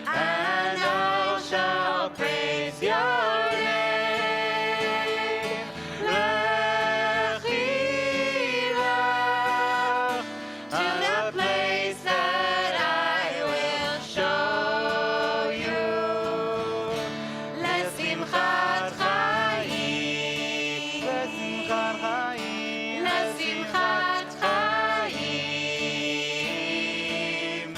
and all shall praise your name. Lechi lach, to the place that I will show you. Lesimchat chayim, Lesimchat chayim. Lesimchat chayim,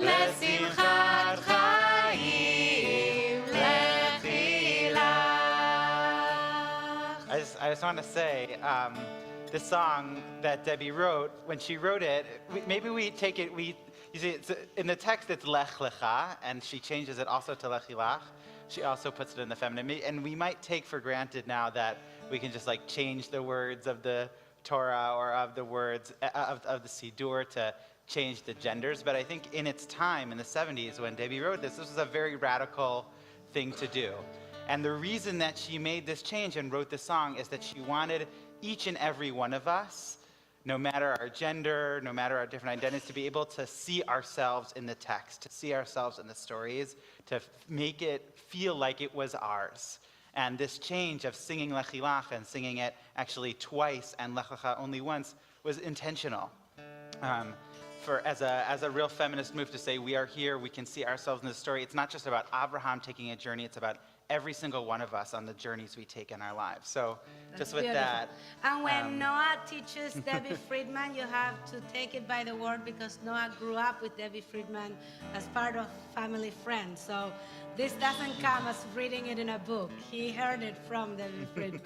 Lesimchat chayim, Lechi lach. I just want to say, this song that Debbie wrote, when she wrote it, maybe we take it, you see, in the text it's Lech Lecha, and she changes it also to Lechi Lach. She also puts it in the feminine. And we might take for granted now that we can just like change the words of the Torah or of the words of the Siddur to change the genders. But I think in its time, in the 70s, when Debbie wrote this was a very radical thing to do. And the reason that she made this change and wrote this song is that she wanted each and every one of us, no matter our gender, no matter our different identities, to be able to see ourselves in the text, to see ourselves in the stories, to make it feel like it was ours. And this change of singing Lechi Lach and singing it actually twice and Lech Lecha only once was intentional. As a real feminist move to say we are here, we can see ourselves in the story. It's not just about Abraham taking a journey, it's about every single one of us on the journeys we take in our lives. So just with Beautiful. that. And when Noah teaches Debbie Friedman, you have to take it by the word, because Noah grew up with Debbie Friedman as part of family friends. So this doesn't come as reading it in a book. He heard it from Debbie Friedman.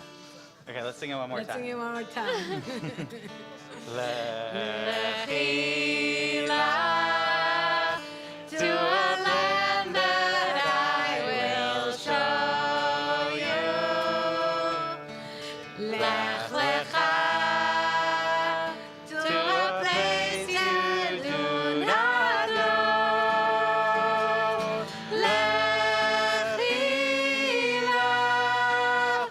Okay, let's sing it one more Let's time. sing it one more time. Lechi lach, to a land that I will show you. Lech Lecha, to a place you do not know. Lechi lach,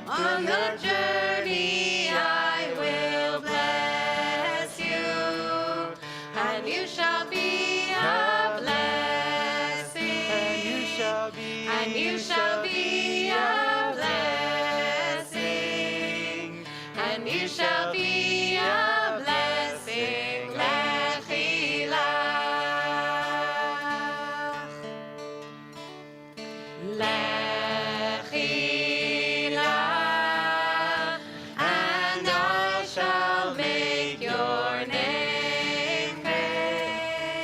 on your journey I will bless you, and you shall be a blessing. And you shall be. And you shall be a blessing. And you shall be a blessing. Lechi lach. Lechi lach. And I shall make your name great.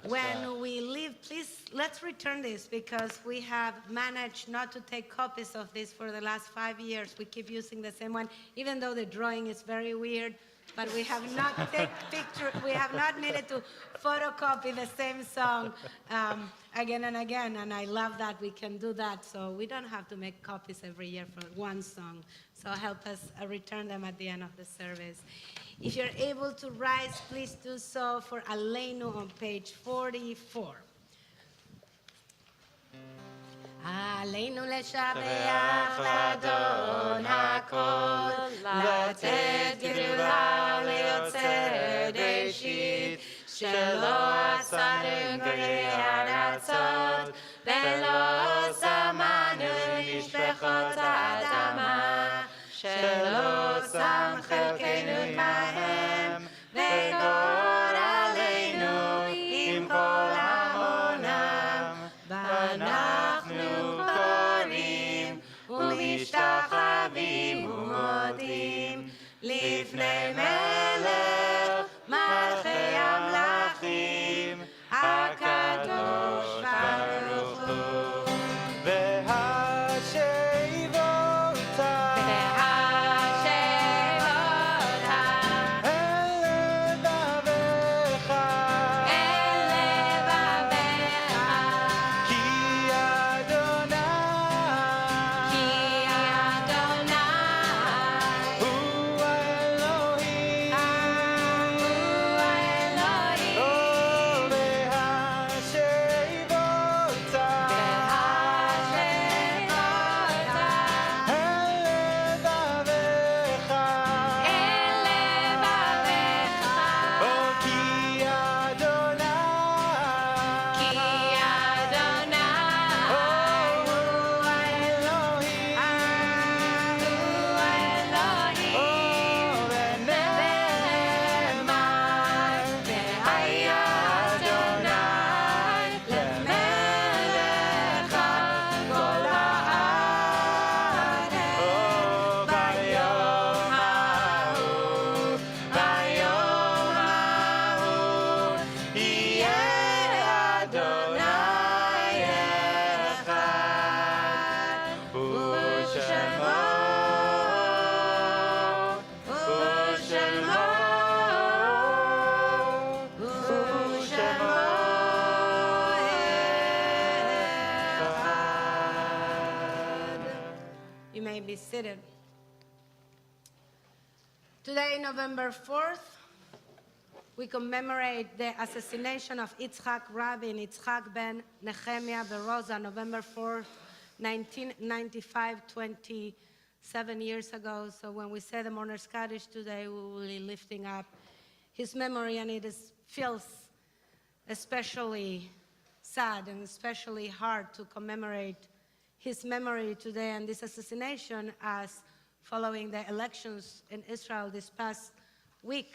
When we leave, please, let's return this because we have managed not to take copies of this for the last 5 years. We keep using the same one, even though the drawing is very weird, but we have not we have not needed to photocopy the same song again and again, and I love that we can do that, so we don't have to make copies every year for one song. So help us return them at the end of the service. If you're able to rise, please do so for Aleinu on page 44. Aleinu לשבח לאדון הכל, לתת גדולה ליוצר ראשית, שלא עשנו גויי ארצות, ולא שמנו משפחות האדמה, שלא שם חלקנו בהם, וגורלנו עם כל המונם, ואנחנו קוראים ומשתחווים ומודים לפני מלך מלכי המלכים הקדוש ברוך הוא. Be seated. Today, November 4th, we commemorate the assassination of Yitzhak Rabin, Yitzhak ben Nehemiah Beroza, November 4th, 1995, 27 years ago. So when we say the Mourner's Kaddish today, we will be lifting up his memory, and it feels especially sad and especially hard to commemorate his memory today and this assassination, as following the elections in Israel this past week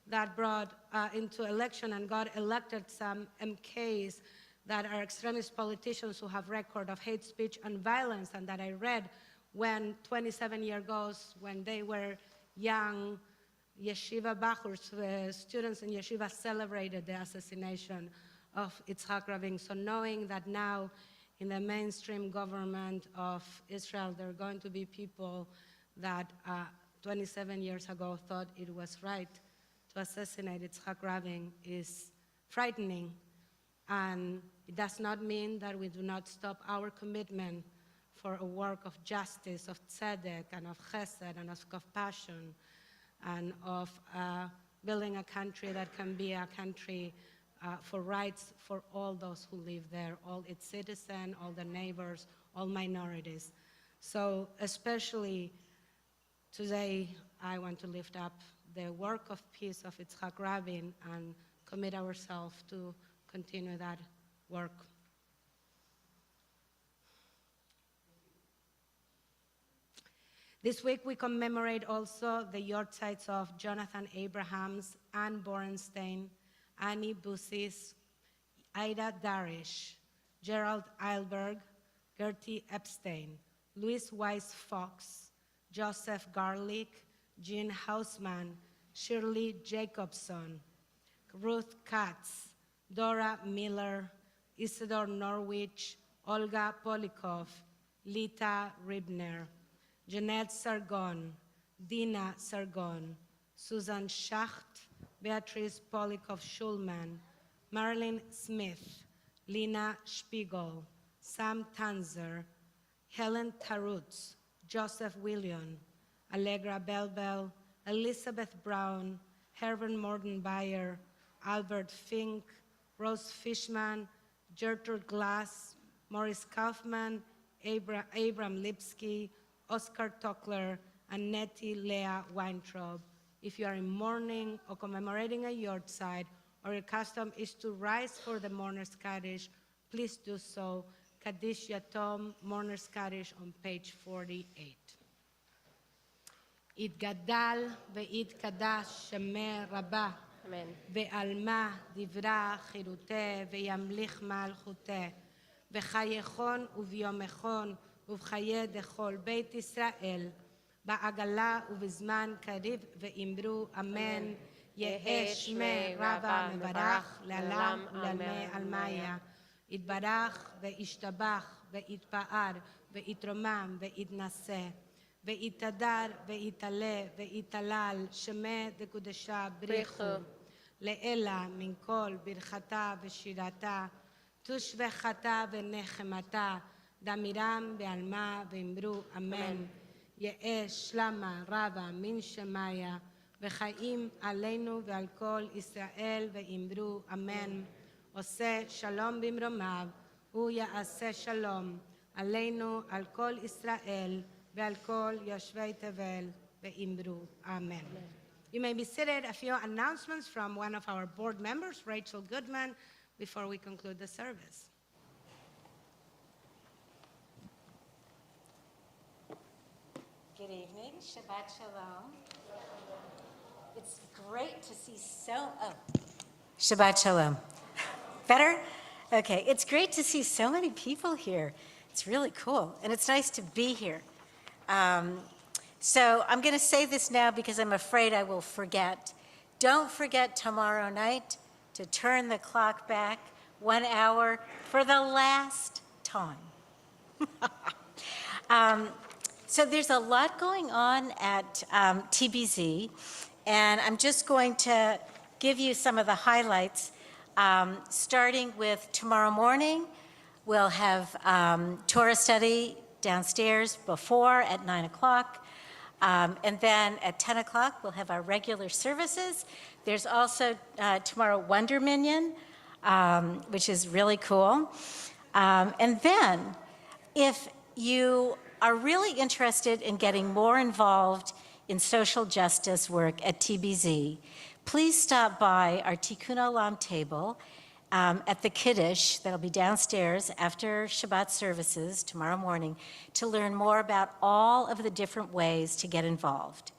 that brought into election and got elected some MKs that are extremist politicians who have record of hate speech and violence, and that I read when 27 years ago, when they were young yeshiva bachurs, students in yeshiva celebrated the assassination of Yitzhak Rabin. So knowing that now in the mainstream government of Israel, there are going to be people that 27 years ago thought it was right to assassinate Yitzhak Rabin is frightening. And it does not mean that we do not stop our commitment for a work of justice, of tzedek, and of chesed, and of compassion, and of building a country that can be a country for rights for all those who live there, all its citizens, all the neighbors, all minorities. So especially today, I want to lift up the work of peace of Yitzhak Rabin and commit ourselves to continue that work. This week we commemorate also the yortzites of Jonathan Abrahams, Anne Borenstein, Annie Bussis, Ida Darish, Gerald Eilberg, Gertie Epstein, Louis Weiss Fox, Joseph Garlick, Jean Hausman, Shirley Jacobson, Ruth Katz, Dora Miller, Isidore Norwich, Olga Polikov, Lita Ribner, Jeanette Sargon, Dina Sargon, Susan Schacht, Beatrice Polikov-Schulman, Marilyn Smith, Lina Spiegel, Sam Tanzer, Helen Tarutz, Joseph William, Allegra Belbel, Elizabeth Brown, Herman Mordenbayer, Albert Fink, Rose Fishman, Gertrude Glass, Morris Kaufman, Abram Lipsky, Oscar Tockler, and Nettie Leah Weintraub. If you are in mourning or commemorating a yahrzeit, or your custom is to rise for the mourner's Kaddish, please do so. Kaddish Yatom, Mourner's Kaddish on page 48. יתגדל ויתקדש שמי רבה, ועלמה דברה חירותה, וימליך מלכותה, וחייכון וביומכון, ובחיי דכל בית ישראל, בעגלה ובזמן קריב ואמרו אמן, יהא שמי רבה מברך לעולם ולעלמי עלמיה, יתברך וישתבח ויתפאר ויתרומם ויתנשא, ויתהדר ויתעלה ויתהלל שמי דקודשה בריחו, לאלה מן כל ברכתה ושירתה, תושבחתה ונחמתה, דמירם בעלמה ואמרו אמן. יהא שלמה רבה מן שמיה, וחיים עלינו ועל כל ישראל ואמרו אמן. עושה שלום במרומיו, הוא יעשה שלום עלינו, על כל ישראל ועל כל יושבי תבל ואמרו אמן. You may be seated. A few announcements from one of our board members, Rachel Goodman, before we conclude the service. Good evening, Shabbat Shalom. It's great to see Shabbat Shalom. Better? Okay, it's great to see so many people here. It's really cool, and it's nice to be here. So I'm going to say this now because I'm afraid I will forget. Don't forget tomorrow night to turn the clock back 1 hour for the last time. So there's a lot going on at TBZ, and I'm just going to give you some of the highlights. Starting with tomorrow morning, we'll have Torah study downstairs before at 9 o'clock. And then at 10 o'clock, we'll have our regular services. There's also tomorrow Wonder Minion, which is really cool. And then if you are really interested in getting more involved in social justice work at TBZ, please stop by our Tikkun Olam table at the Kiddush that'll be downstairs after Shabbat services tomorrow morning to learn more about all of the different ways to get involved.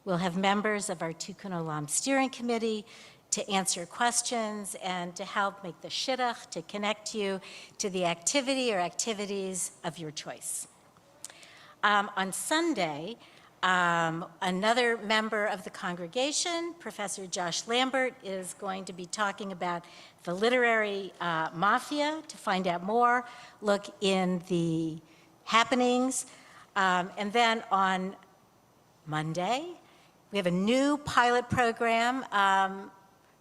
We'll have members of our Tikkun Olam steering committee to answer questions and to help make the shidduch, to connect you to the activity or activities of your choice. On Sunday, another member of the congregation, Professor Josh Lambert, is going to be talking about the literary mafia. To find out more, look in the happenings. And then on Monday, we have a new pilot program.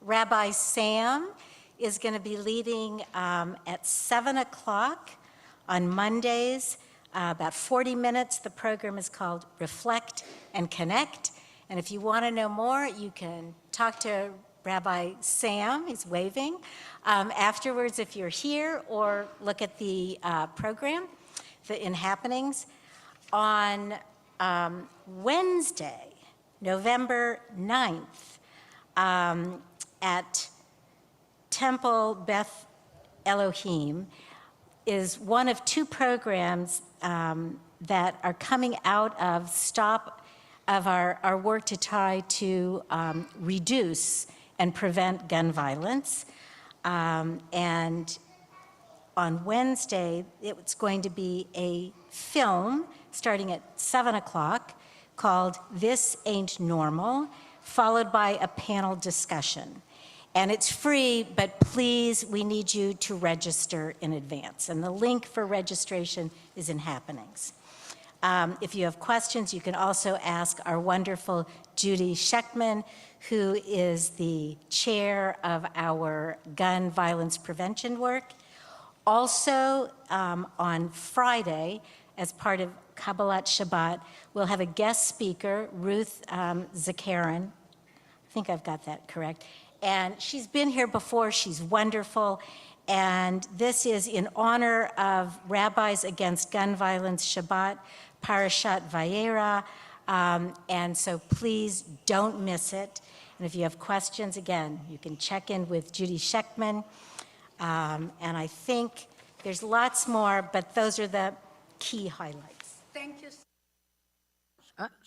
Rabbi Sam is going to be leading at 7 o'clock on Mondays. About 40 minutes. The program is called Reflect and Connect. And if you want to know more, you can talk to Rabbi Sam, he's waving, afterwards if you're here, or look at the program in happenings. On Wednesday, November 9th, at Temple Beth Elohim, is one of two programs that are coming out of our work to try to reduce and prevent gun violence. And on Wednesday, it's going to be a film starting at 7 o'clock called This Ain't Normal, followed by a panel discussion. And it's free, but please, we need you to register in advance. And the link for registration is in Happenings. If you have questions, you can also ask our wonderful Judy Scheckman, who is the chair of our gun violence prevention work. Also, on Friday, as part of Kabbalat Shabbat, we'll have a guest speaker, Ruth Zakarin. I think I've got that correct. And she's been here before. She's wonderful. And this is in honor of Rabbis Against Gun Violence Shabbat, Parshat Vayera. And so please don't miss it. And if you have questions, again, you can check in with Judy Scheckman. And I think there's lots more, but those are the key highlights. Thank you.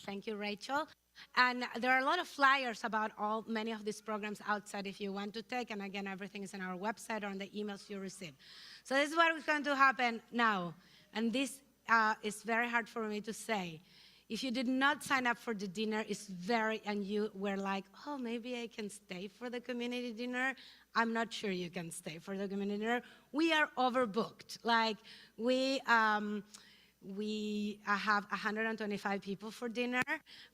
Thank you, Rachel. And there are a lot of flyers about many of these programs outside if you want to take. And again, everything is on our website or on the emails you receive. So this is what is going to happen now. And this is very hard for me to say. If you did not sign up for the dinner, and you were like, oh, maybe I can stay for the community dinner, I'm not sure you can stay for the community dinner. We are overbooked. Like, we have 125 people for dinner.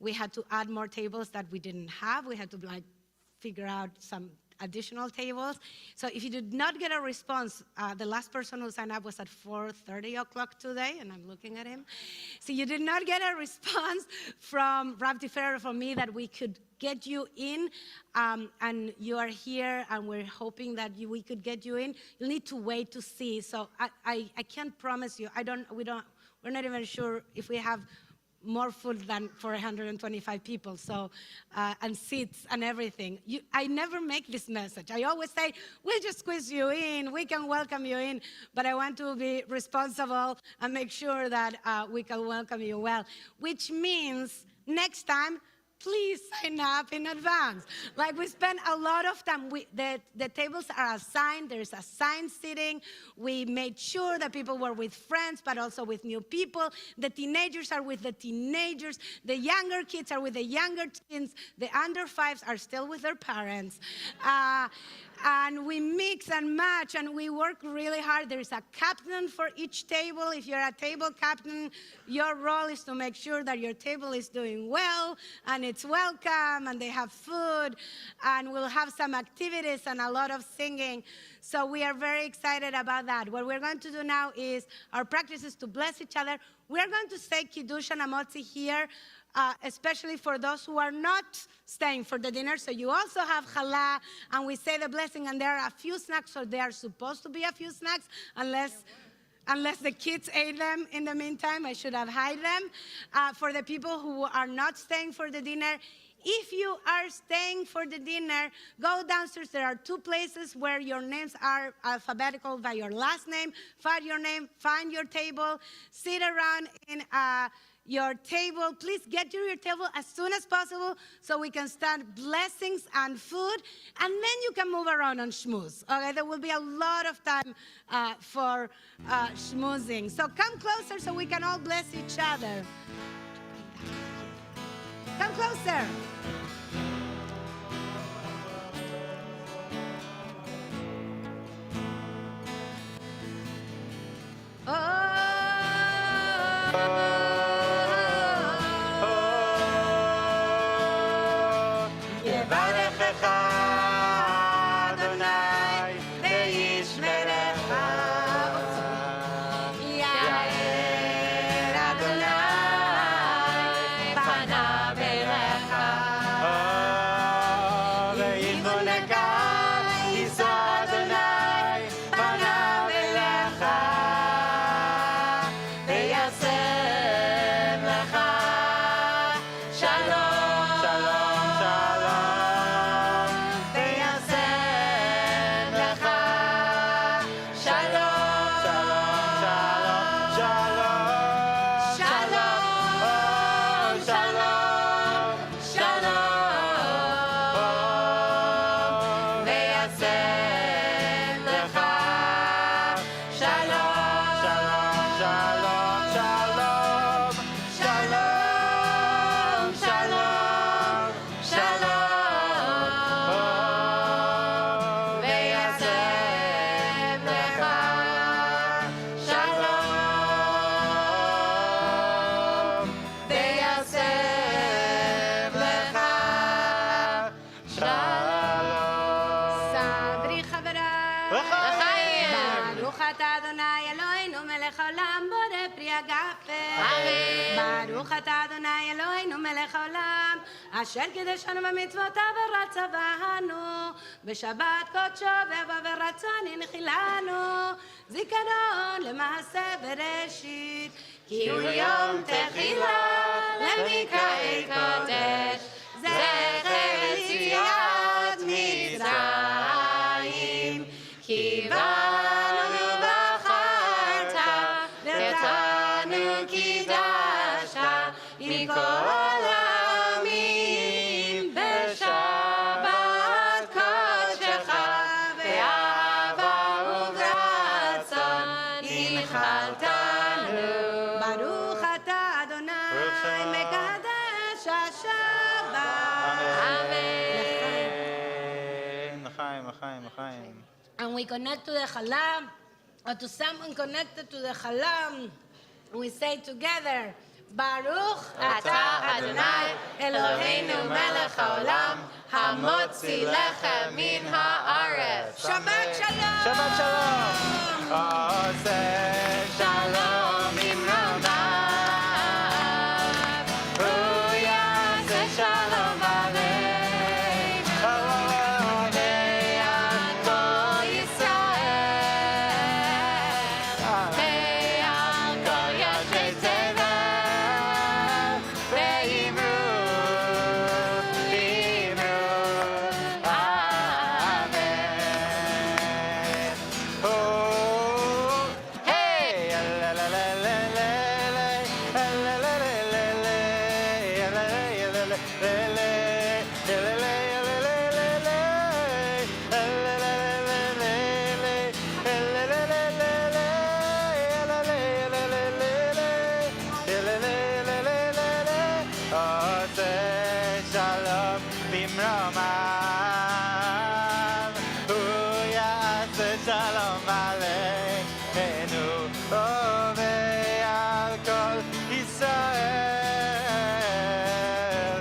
We had to add more tables that we didn't have. We had to figure out some additional tables. So if you did not get a response, the last person who signed up was at 4:30 o'clock today, and I'm looking at him. So you did not get a response from Rav Tiferet or from me that we could get you in, and you are here, and we're hoping that we could get you in. You'll need to wait to see. So I can't promise you. We're not even sure if we have more food than for 125 people, so, and seats and everything. I never make this message. I always say, we'll just squeeze you in, we can welcome you in, but I want to be responsible and make sure that we can welcome you well, which means next time, please sign up in advance. Like, we spend a lot of time. The tables are assigned. There's assigned seating. We made sure that people were with friends, but also with new people. The teenagers are with the teenagers. The younger kids are with the younger teens. The under fives are still with their parents. And we mix and match, and we work really hard. There's a captain for each table. If you're a table captain, your role is to make sure that your table is doing well, and it's welcome, and they have food, and we'll have some activities and a lot of singing. So we are very excited about that. What we're going to do now is our practice is to bless each other. We're going to say Kiddush and Amotzi here, especially for those who are not staying for the dinner. So you also have challah, and we say the blessing, and there are a few snacks, so there are supposed to be a few snacks, unless the kids ate them in the meantime. I should have hid them. For the people who are not staying for the dinner, if you are staying for the dinner, go downstairs. There are 2 places where your names are alphabetical by your last name. Find your name, find your table, sit around in your table. Please get to your table as soon as possible so we can start blessings and food, and then you can move around and schmooze. Okay, there will be a lot of time for schmoozing. So come closer so we can all bless each other. Come closer. אתה אדוני אלוהינו מלך העולם בורא פרי הגפן. ברוך אתה אדוני אלוהינו מלך העולם אשר קידשנו במצוותיו ורצה בנו בשבת קודשו והבא ורצון הנחילנו זיכרון למעשה בראשית כי הוא יום תחילה למקראי קודש זכר יציאת מצרים כי בנו בחרת ואותנו קידשת מכל העמים בשבת קודשך באהבה וברצון הנחלתנו ברוך אתה אדוני מקדש השבת L'chaim, l'chaim, l'chaim. and we connect to the Chalam, or to someone connected to the Chalam, we say together, Baruch Atah Adonai Eloheinu melech haolam hamotzi lechem min haaretz. Shabbat Shalom! Shabbat shalom. Oseh shalom imronav. Hu yaseh shalom aleichem. Ve'al kol Yisrael. Ve'al kol yoshvei tevel. Ve'imru, imru. Amen. Oh, hey, la la la la la la, la la la la la la, la la la la la, Shalom bimromav, hu yaseh shalom aleinu, ve'al kol Yisrael,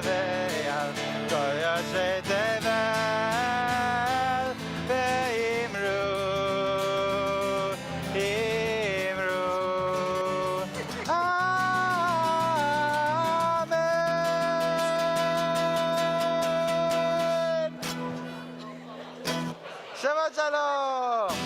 ve'al kol yoshvei tevel, ve'imru, imru, Amen. Shabbat shalom.